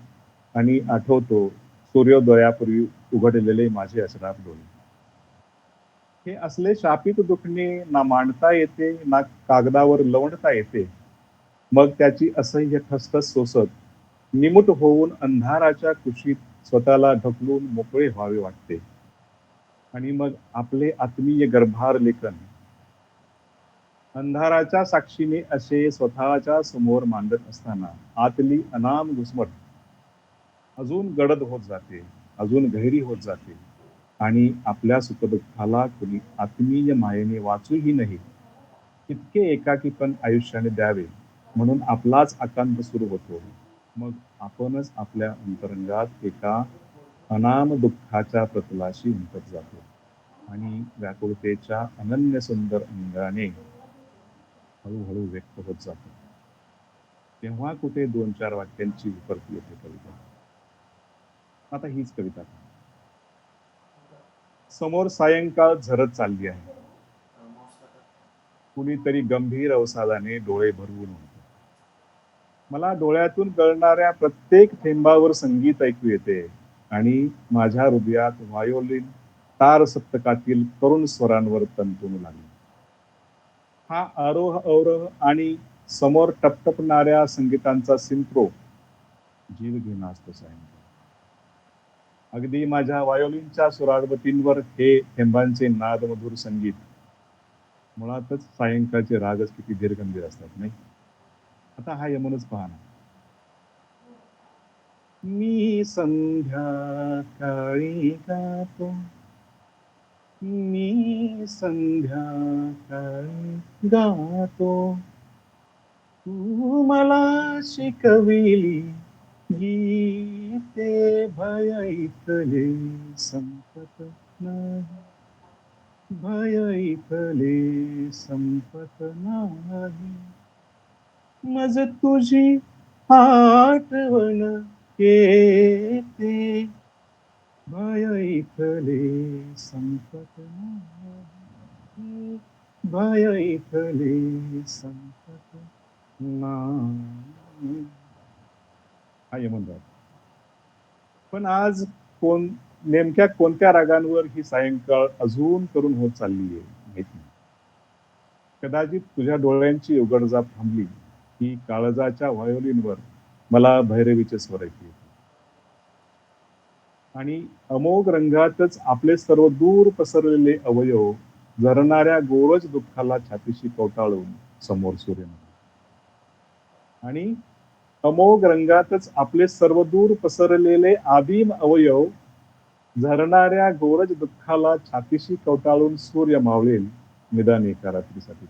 आणि आठवतो सूर्योदयापूर्वी उघडलेले माझे अश्राप डोळे. हे असले शापित दुखणे ना मांडता येते ना कागदावर लवणता येते. मग त्याची असह्य ठसठस सोसत निमूट होऊन अंधाराच्या कुशीत स्वतःला ढकलून मोकळे व्हावे वाटते. आणि मग आपले आत्मीय गर्भार लेखन अंधाराच्या साक्षीने असे स्वतःच्या समोर मांडत असताना आतली अनाम घुसमट अजून गडद होत जाते, अजून गहिरी होत जाते. आणि आपल्या सुखदुःखाला कुणी आत्मीय मायेने वाचूही नाही इतके एकाकीपण आयुष्याने द्यावे म्हणून आपलाच आकांत सुरू होतो. मग आपणच आपल्या अंतरंगात एका अनाम दुःखाच्या प्रतलाशी उमटत जातो आणि व्याकुळतेच्या अनन्य सुंदर अंगाने हळूहळू व्यक्त होत जातो. तेव्हा कुठे 2-4 वाक्यांची उपरती येते कविता. आता हीच कविता. समोर सायंकाळ झरत चालली आहे. कुणीतरी गंभीर अवसादाने डोळे भरवून म्हणतो. मला डोळ्यातून गळणाऱ्या प्रत्येक थेंबावर संगीत ऐकू येते आणि माझ्या हृदयात व्हायोलिन तार सप्तकातील करुण स्वरांवर तंतुणू लागले. हा आरोह अवरोह आणि समोर टपटपणाऱ्या संगीतांचा सिंत्रो जीव घेऊन असतो सायंकाळ. अगदी माझ्या व्हायोलिनच्या सुरागवतींवर हे थेंबांचे नादमधुर संगीत. मुळातच सायंकाळचे रागच किती धीरगंभीर असतात नाही. आता हा यमनच पहा ना. मी संध्याकाळी गातो, मी संध्याकाळी गातो, तू मला शिकविली गीते भय इथले संपत नाही, भय इथले संपत नाही. मज तुझी आठवण येते, भय इथले संपत नाही, भय इथले संपत नाही. हा यमन राग. पण आज नेमक्या कोणत्या रागांवर ही सायंकाळ अजून करून होत चालली आहे माहित नाही. कदाचित तुझ्या डोळ्यांची उघडझाप थांबली की काळजाच्या व्हायोलिनवर मला भैरवीचे स्वर ऐकू येते. आणि अमोघ रंगातच आपले सर्व दूर पसरलेले अवयव झरणाऱ्या गोरज दुःखाला छातीशी कवटाळून समोर सूर्य निघतो. आणि अमोघ रंगातच आपले सर्व दूर पसरलेले आदिम अवयव झरणाऱ्या गोरज दुःखाला छातीशी कवटाळून सूर्य मावळेल निदान एका रात्रीसाठी.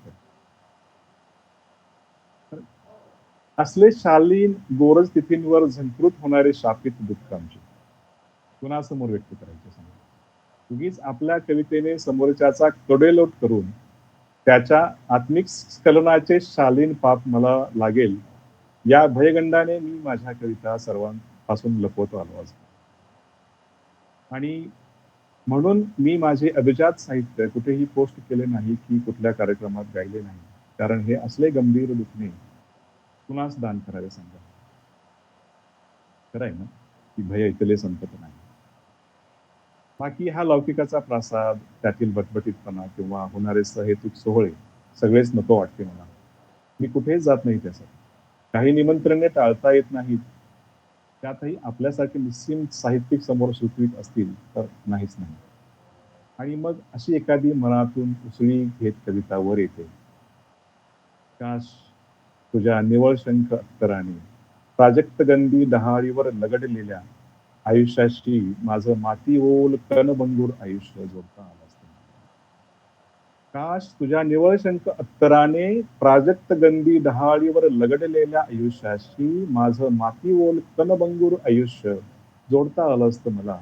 असले शालीन गोरज तिथींवर झंकृत होणारे शापित दुःख आमचे कुणासमोर व्यक्त करायचे सांगा. उगीच आपल्या कवितेने समोरच्याचा कडेलोट करून त्याच्या आत्मिक स्खलनाचे शालीन पाप मला लागेल या भयगंडाने मी माझ्या कविता सर्वांपासून लपवतो आलो आज. आणि म्हणून मी माझे अभिजात साहित्य कुठेही पोस्ट केले नाही की कुठल्या कार्यक्रमात गायले नाही. कारण हे असले गंभीर दुखणे कुणास दान करावे सांगा. खरं आहे ना की भय इथले संपत नाही. बाकी हा लौकिकाचा प्रासाद, त्यातील बटबटीतपणा किंवा होणारे सहेतुक सोहळे सगळेच नको वाटते मला. मी कुठेच जात नाही त्यासाठी. काही निमंत्रणे टाळता येत नाहीत. त्यातही आपल्यासारखे निश्चित साहित्यिक समोर सुटवीत असतील तर नाहीच नाही. आणि मग अशी एखादी मनातून उसळी घेत कविता वर येते. काश तुझ्या निवळशंख अत्तराने प्राजक्तगंधी डहाळीवर लगडलेल्या आयुष्याशी माझं माती ओल कणभंगूर आयुष्य जोडता आलं असतं. काश तुझ्या निवळशंख अत्तराने प्राजक्तगंधी डहाळीवर लगडलेल्या आयुष्याशी माझं माती ओल कणभंगूर आयुष्य जोडता आलं असतं मला.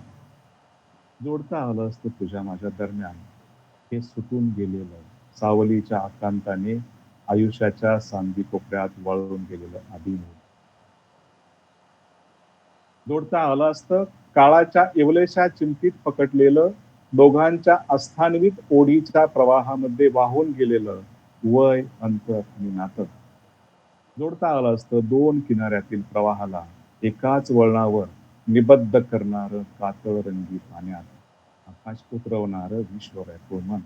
जोडता आलं असतं तुझ्या माझ्या दरम्यान हे सुटून गेलेलं सावलीच्या आकांताने आयुष्याच्या सांदी कोपऱ्यात वळून गेलेलं आदिम. जोडता आलं असतं काळाच्या इवलेशा चिंतीत पकडलेलं दोघांच्या अस्थान्वित ओढीच्या प्रवाहामध्ये वाहून गेलेलं वय अंतर आणि नातं. जोडता आलं असतं दोन किनाऱ्यातील प्रवाहाला एकाच वळणावर निबद्ध करणारं कातळ रंगी पाण्यात आकाश उतरवणारं विश्व व्याकुळ मन.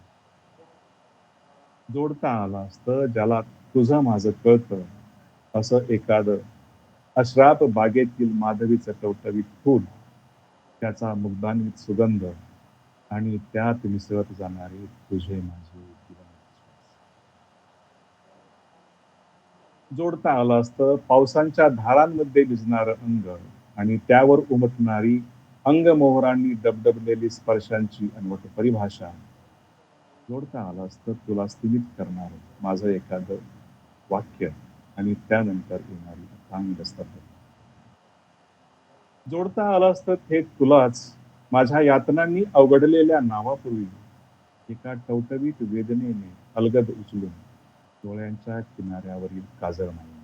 जोडता आलं असतं ज्याला तुझं माझं कळतं असं एखादं अश्राप बागेतील माधवीचं टवटवीत फूल, त्याचा मुग्धान्वित सुगंध आणि त्यात मिसळत जाणारे तुझे माझे जीवन. जोडता आलं असतं पावसांच्या धारांमध्ये भिजणारं अंग आणि त्यावर उमटणारी अंगमोहरांनी डबडबलेली स्पर्शांची अनवट परिभाषा. जोडता आलं असतं तुला स्थिमित करणारं माझं एखादं वाक्य आणि त्यानंतर येणारी अथांग स्तब्धता. जोडता आलं असतं थेट तुलाच माझ्या यातनांनी अवघडलेल्या नावापूर्वी एका टवटवीत वेदनेने अलगद उचलून डोळ्यांच्या किनाऱ्यावरील काजळ मारली.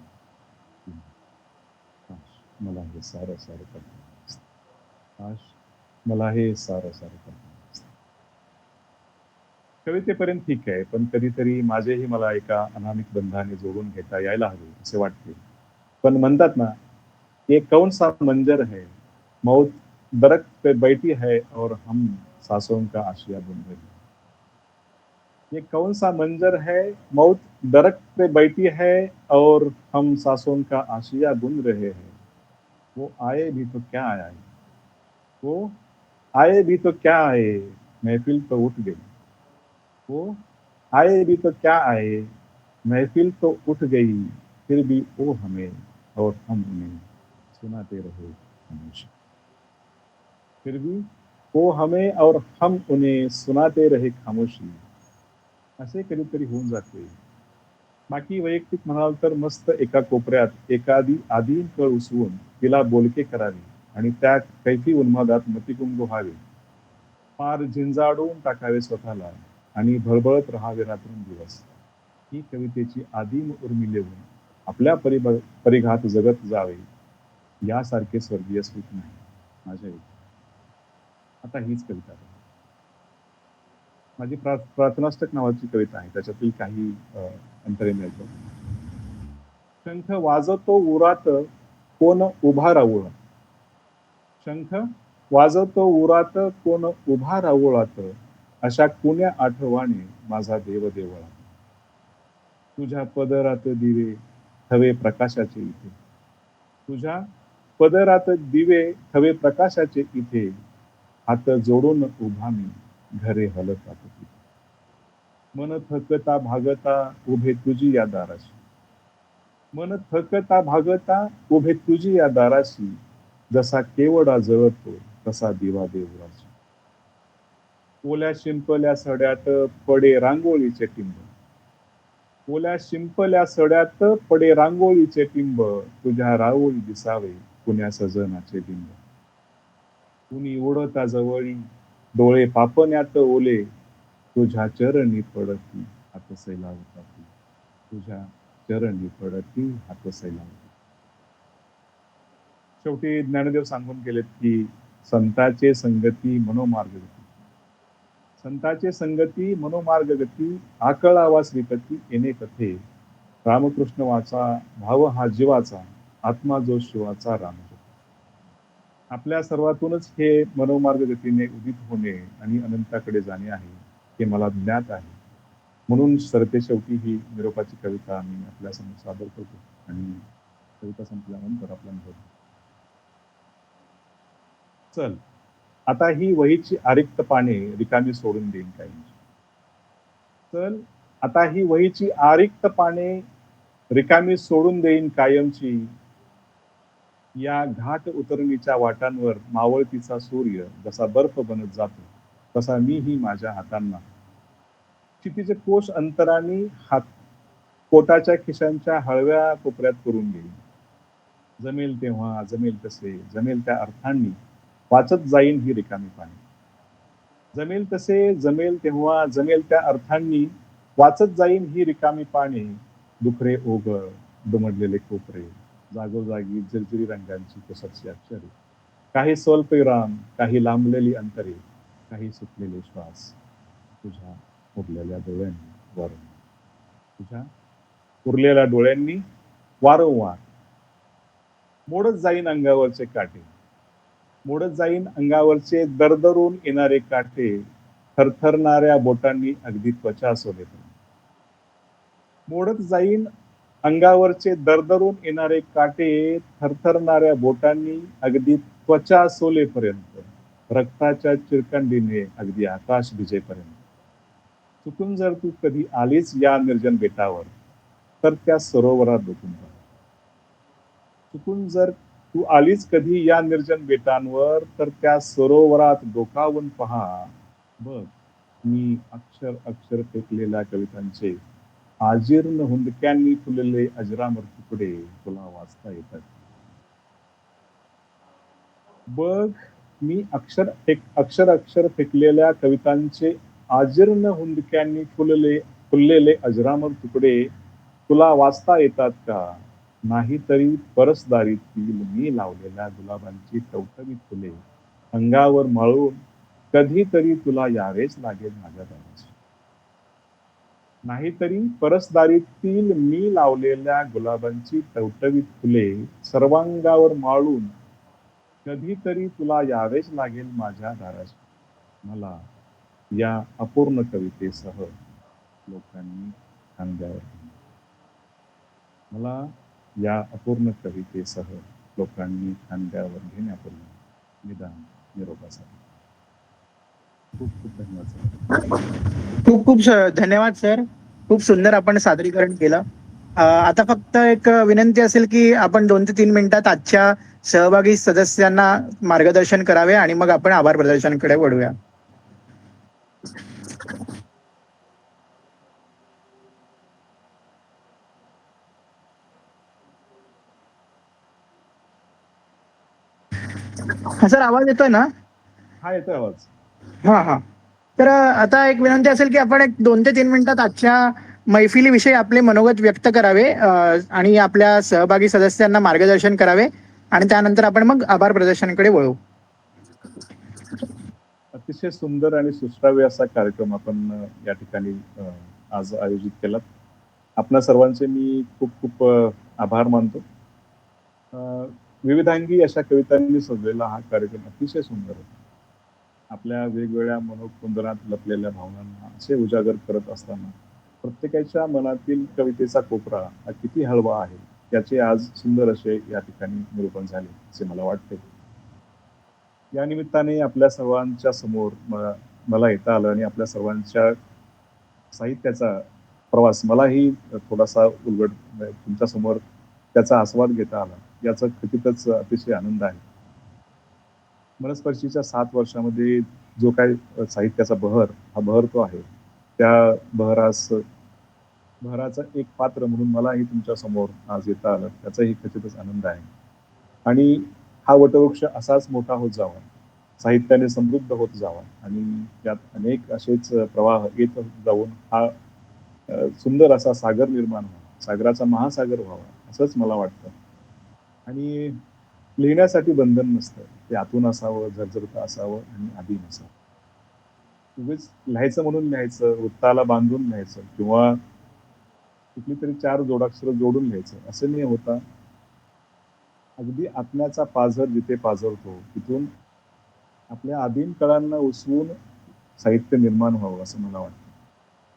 मला हे सारं सारं करता असतं. काश मला हे सारं सारं करता असतं. कवितेपर्यंत ठीक आहे, पण कधीतरी माझेही मला एका अनामिक बंधाने जोडून घेता यायला हवे असे वाटते. पण म्हणतात ना, ये कौन सा मंजर है, मौत दरख्त पे बैठी है और हम सांसों का आशिया बुन रहे हैं. ये कौन सा मंजर है, मौत दरख्त पे बैठी है और हम सांसों का आशिया बुन रहे हैं. वो आए भी तो क्या आए, वो आए भी तो क्या आए, महफिल तो उठ गई. वो आए भी तो क्या आए, महफिल तो उठ गई, फिर भी वो हमें और हम उन्हें सुनाते रहे हमेशा. फिर भी वो हमें और हम उन्हें सुनाते रहे खामोशी. असे कधीतरी होऊन जाते. बाकी वैयक्तिक म्हणाल तर मस्त एका कोपऱ्यात एखादी आदिम कळ उसवून तिला बोलके करावे आणि त्या कैफी उन्मादात मतिकुंभ व्हावे. फार झिंजाडून टाकावे स्वतःला आणि भळबळत राहावे रात्रंदिवस. ही कवितेची आदिम उर्मी लिहून आपल्या परिघात जगत जावे यासारखे स्वर्गीय सुख नाही माझ्या इथे. आता हीच कविता आहे. माझी प्रार्थनाष्टक नावाची कविता आहे, त्याच्यातील काही अंतरे मिळतो. शंख वाजवतो उरात कोण उभा राऊळात. शंख वाजवतो उरात कोण उभा राऊळात, अशा कुण्या आठवाने माझा देव देवळात. तुझ्या पदरात दिवे हवे प्रकाशाचे इथे. तुझ्या पदरात दिवे हवे प्रकाशाचे इथे, हात जोडून उभा मी घरे हलत आहोत. मन थकता भागता उभे तुझी या दाराशी. मन थकता भागता उभे तुझी या दाराशी, जसा केवडा जळतो तसा दिवा देवळाशी. ओल्या शिंपल्या सड्यात पडे रांगोळीचे टिंब. ओल्या शिंपल्या सड्यात पडे रांगोळीचे टिंब, तुझ्या रावळी दिसावे कुण्या सजनाचे बिंब. कुणी ओढता जवळी डोळे पापण्यात ओले, तुझ्या चरणी पडती हात सैलावता. तुझ्या चरणी पडती हात सैलावता. शेवटी ज्ञानदेव सांगून गेलेत की संताचे संगती मनोमार्ग गती. संताचे संगती मनोमार्ग गती, आकळावा श्रीपती येणे कथे. रामकृष्ण वाचा भाव हा जीवाचा, आत्मा जो शिवाचा राम. आपल्या सर्वातूनच हे मनोमार्ग गतीने उदित होणे आणि अनंताकडे जाणे आहे हे मला ज्ञात आहे. म्हणून सरते शेवटी ही निरोपाची कविता मी आपल्या समोर सादर करतो आणि कविता संपल्यानंतर आपला निरोप. चल आता ही वहीची आरिक्त पाने रिकामी सोडून देईन कायमची. चल आता ही वहीची आरिक्त पाने रिकामी सोडून देईन कायमची. या घाट उतरणीच्या वाटांवर मावळतीचा सूर्य जसा बर्फ बनत जातो तसा मीही माझ्या हातांना क्षितिज कोश अंतराने हात पोटाच्या खिशांच्या हळव्या कोपऱ्यात करून घेईन. जमेल तेव्हा जमेल तसे जमेल त्या अर्थांनी वाचत जाईन ही रिकामी पाने. जमेल तसे जमेल तेव्हा जमेल त्या अर्थांनी वाचत जाईन ही रिकामी पाने. दुखरे ओघळ दुमडलेले कोपरे जागोजागी जिरजिरी रंगांची कसरची अक्षरे. काही स्वल्पविराम काही लांबलेली अंतरे काही सुटलेले श्वास. तुझ्या उरलेल्या डोळ्यांनी वारंवार तुझ्या उरलेल्या डोळ्यांनी वारंवार मोडत जाईन अंगावरचे काटे. मोडत जाईन अंगावरचे दरदरून येणारे काटे थरथरणाऱ्या बोटांनी अगदी त्वचा सोलेपर्यंत. मोडत जाईन अंगावरचे दरदरून येणारे काटे थरथरणाऱ्या बोटांनी अगदी त्वचा सोलेपर्यंत. रक्ताच्या चिरकांडीने अगदी आकाश भिजेपर्यंत. चुकून जर तू कधी आलीच या निर्जन बेटावर तर त्या सरोवरात डोकून पहा. चुकून जर तू आलीच कधी या निर्जन बेटांवर तर त्या सरोवरात डोकावून पहा. बघ मी अक्षर अक्षर फेकलेल्या कवितांचे आजीर्ण हुंदक्यांनी फुललेले अजरामर तुकडे तुला वाचता येतात. बघ मी अक्षर अक्षर फेकलेल्या कवितांचे आजीर्ण हुंदक्यांनी फुललेले अजरामर तुकडे तुला वाचता येतात का. नाहीतरी परसदारीतील मी लावलेल्या गुलाबांची टवटवीत फुले अंगावर माळून कधीतरी तुला यावेच लागेल माझ्या दाराशी. नाहीतरी परसदारीतील मी लावलेल्या गुलाबांची टवटवीत फुले सर्वांगावर माळून कधीतरी तुला यावेच लागेल माझ्या दाराशी. मला या अपूर्ण कवितेसह लोकांनी खांद्यावर घेतले. मला या अपूर्ण कवितेसह लोकांनी खांद्यावर घेण्यापूर्वी निदान निरोपासाठी खूप खूप धन्यवाद सर. खूप खूप धन्यवाद सर. खूप सुंदर आपण सादरीकरण केलं. आता फक्त एक विनंती असेल की आपण 2 ते 3 मिनिटात आजच्या सहभागी सदस्यांना मार्गदर्शन करावे आणि मग आपण आभार प्रदर्शनाकडे वळूया. हा सर, आवाज येतोय ना? हा येतोय आवाज. हा हा. तर आता एक विनंती असेल की आपण एक 2 ते 3 मिनिटात आजच्या मैफिलीविषयी आपले मनोगत व्यक्त करावे आणि आपल्या सहभागी सदस्यांना मार्गदर्शन करावे आणि त्यानंतर आपण मग आभार प्रदर्शनाकडे वळू. अतिशय सुंदर आणि सुश्राव्य असा कार्यक्रम आपण या ठिकाणी आज आयोजित केला. आपल्या सर्वांचे मी खूप खूप आभार मानतो. विविधांगी अशा कवितांनी सजलेला हा कार्यक्रम अतिशय सुंदर होता. आपल्या वेगवेगळ्या मनोकुंदरात लपलेल्या भावनांना असे उजागर करत असताना प्रत्येकाच्या मनातील कवितेचा कोपरा हा किती हळवा आहे याचे आज सुंदर असे या ठिकाणी निरूपण झाले असे मला वाटते. या निमित्ताने आपल्या सर्वांच्या समोर मला येता आलं आणि आपल्या सर्वांच्या साहित्याचा प्रवास मलाही थोडासा उलगड तुमच्या समोर त्याचा आस्वाद घेता आला याचा खचितच अतिशय आनंद आहे. मनस्पर्शीच्या 7 वर्षामध्ये जो काही साहित्याचा बहर हा बहरतो आहे त्या बहराचा एक पात्र म्हणून मलाही तुमच्या समोर आज येता आलं त्याचाही खचितच आनंद आहे. आणि हा वटवृक्ष असाच मोठा होत जावा, साहित्याने समृद्ध होत जावा आणि त्यात अनेक असेच प्रवाह येत जाऊन हा सुंदर असा सागर निर्माण व्हावा, सागराचा महासागर व्हावा असंच मला वाटतं. आणि लिहिण्यासाठी बंधन नसतं, ते आतून असावं, झरझरतं असावं आणि आधी नसावं. उगीच लिहायचं म्हणून लिहायचं, वृत्ताला बांधून लिहायचं किंवा कुठली तरी 4 जोडाक्षर जोडून लिहायचं असं नाही होता. अगदी आत्म्याचा पाझर जिथे पाझरतो तिथून आपल्या आदिम कळांना उसवून साहित्य निर्माण व्हावं असं मला वाटतं.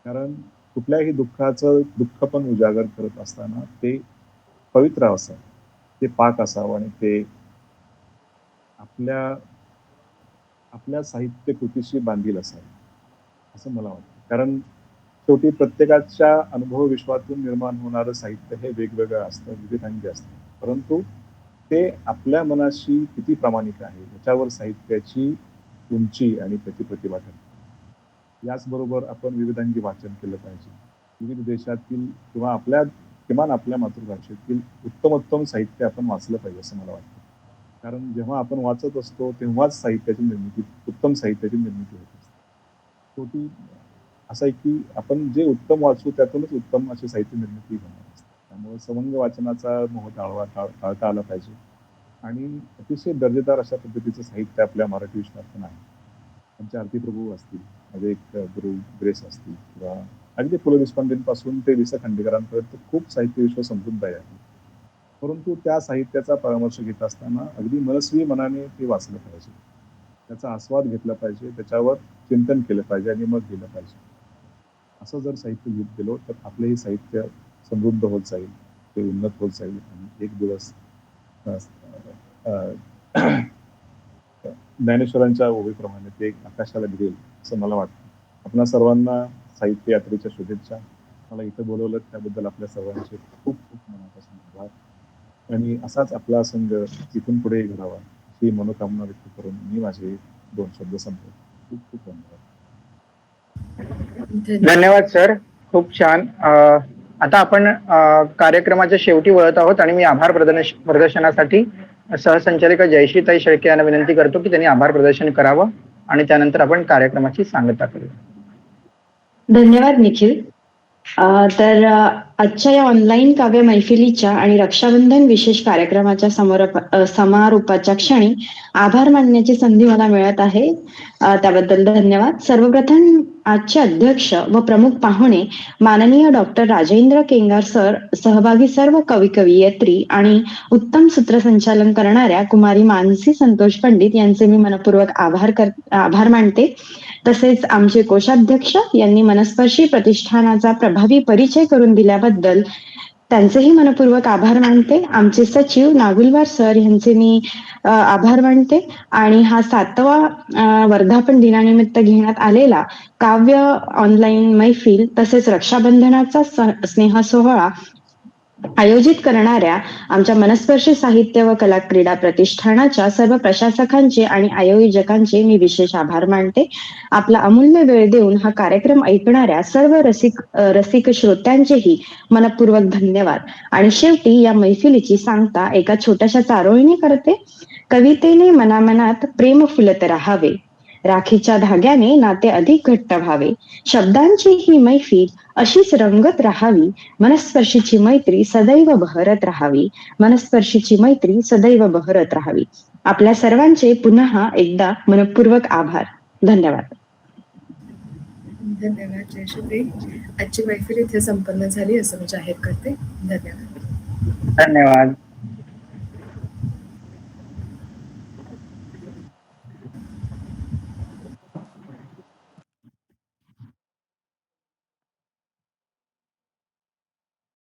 कारण कुठल्याही दुःखाचं दुःख पण उजागर करत असताना ते पवित्र असावं, ते पाक असावं आणि ते आपल्या साहित्य कृतीशी बांधील असावी असं मला वाटतं. कारण शेवटी प्रत्येकाच्या अनुभव विश्वातून निर्माण होणारं साहित्य हे वेगवेगळं असतं, विविधांगी असतं. परंतु ते आपल्या मनाशी किती प्रामाणिक आहे याच्यावर साहित्याची उंची आणि त्याची प्रतिभा ठरते. याचबरोबर आपण विविधांगी वाचन केलं पाहिजे. विविध देशातील किंवा किमान आपल्या मातृभाषेतील उत्तमोत्तम साहित्य आपण वाचलं पाहिजे असं मला वाटतं. कारण जेव्हा आपण वाचत असतो तेव्हाच उत्तम साहित्याची निर्मिती होत असते. शेवटी असं आहे की आपण जे उत्तम वाचू त्यातूनच उत्तम अशी साहित्य निर्मिती होणार असते. त्यामुळे सवंग वाचनाचा मोह टाळता आला पाहिजे आणि अतिशय दर्जेदार अशा पद्धतीचं साहित्य आपल्या मराठी विश्वात आहे. आमच्या आरती प्रभू असतील, माझे एक गुरु ग्रेस असतील किंवा अगदी पु ल देशपांडेंपासून ते वि स खांडेकरांपर्यंत खूप साहित्य विश्व समृद्ध आहे. परंतु त्या साहित्याचा परामर्श घेत असताना अगदी मनस्वी मनाने ते वाचलं पाहिजे, त्याचा आस्वाद घेतला पाहिजे, त्याच्यावर चिंतन केलं पाहिजे आणि मग गेलं पाहिजे. असं जर साहित्य लिहित गेलो तर आपलंही साहित्य समृद्ध होत जाईल, ते उन्नत होत जाईल आणि एक दिवस ज्ञानेश्वरांच्या ओवीप्रमाणे ते आकाशाला भिडेल असं मला वाटतं. आपल्या सर्वांना साहित्य यात्रेच्या शुभेच्छा. मला इथं बोलवलं त्याबद्दल आपल्या सर्वांचे खूप खूप मनापासून आभार आणि असाच आपला संघ इथून पुढे घडावा ही मनोकामना व्यक्त करून मी माझे 2 शब्द संपवतो. खूप खूप धन्यवाद. धन्यवाद सर, खूप छान. आता आपण कार्यक्रमाच्या शेवटी वळत आहोत आणि मी आभार प्रदर्शनासाठी सहसंचालिका जयश्रीताई शेळके यांना विनंती करतो की त्यांनी आभार प्रदर्शन करावं आणि त्यानंतर आपण कार्यक्रमाची सांगता करू. धन्यवाद निखिल. तर आजच्या या ऑनलाईन काव्य मैफिलीच्या आणि रक्षाबंधन विशेष कार्यक्रमाच्या समारोपाच्या क्षणी आभार मानण्याची संधी मला मिळत आहे, त्याबद्दल धन्यवाद. सर्वप्रथम आजचे अध्यक्ष व प्रमुख पाहुणे माननीय डॉक्टर राजेंद्र केंगार सर, सहभागी सर्व कवयित्री आणि उत्तम सूत्रसंचालन करणाऱ्या कुमारी मानसी संतोष पंडित यांचे मी मनपूर्वक आभार मानते. तसेच आमचे कोषाध्यक्ष यांनी मनस्पर्शी प्रतिष्ठानाचा प्रभावी परिचय करून दिल्याबद्दल त्यांचेही मनपूर्वक आभार मानते. आमचे सचिव नागुलवार सर यांचे मी आभार मानते आणि हा 7वा वर्धापन दिनानिमित्त घेण्यात आलेला काव्य ऑनलाईन मैफिल तसेच रक्षाबंधनाचा स्नेह सोहळा आयोजित करणाऱ्या आमच्या मनस्पर्शी साहित्य व कला क्रीडा प्रतिष्ठानाच्या सर्व प्रशासकांचे आणि आयोजकांचे मी विशेष आभार मानते. आपला अमूल्य वेळ देऊन हा कार्यक्रम ऐकणाऱ्या सर्व रसिक श्रोत्यांचेही मनपूर्वक धन्यवाद. आणि शेवटी या मैफिलीची सांगता एका छोट्याशा चारोळीने करते. कवितेने मनामनात प्रेम फुलत राहावे, राखीच्या धाग्याने नाते अधिक घट्ट व्हावे, शब्दांची ही मैफिल अशीच रंगत राहावी, मनस्पर्शीची मैत्री सदैव बहरत राहावी, मनस्पर्शीची मैत्री सदैव बहरत राहावी. आपल्या सर्वांचे पुन्हा एकदा मनपूर्वक आभार. धन्यवाद. धन्यवाद जयश्री. आजची मैफिल इथे संपन्न झाली असं मी जाहीर करते. धन्यवाद. धन्यवाद.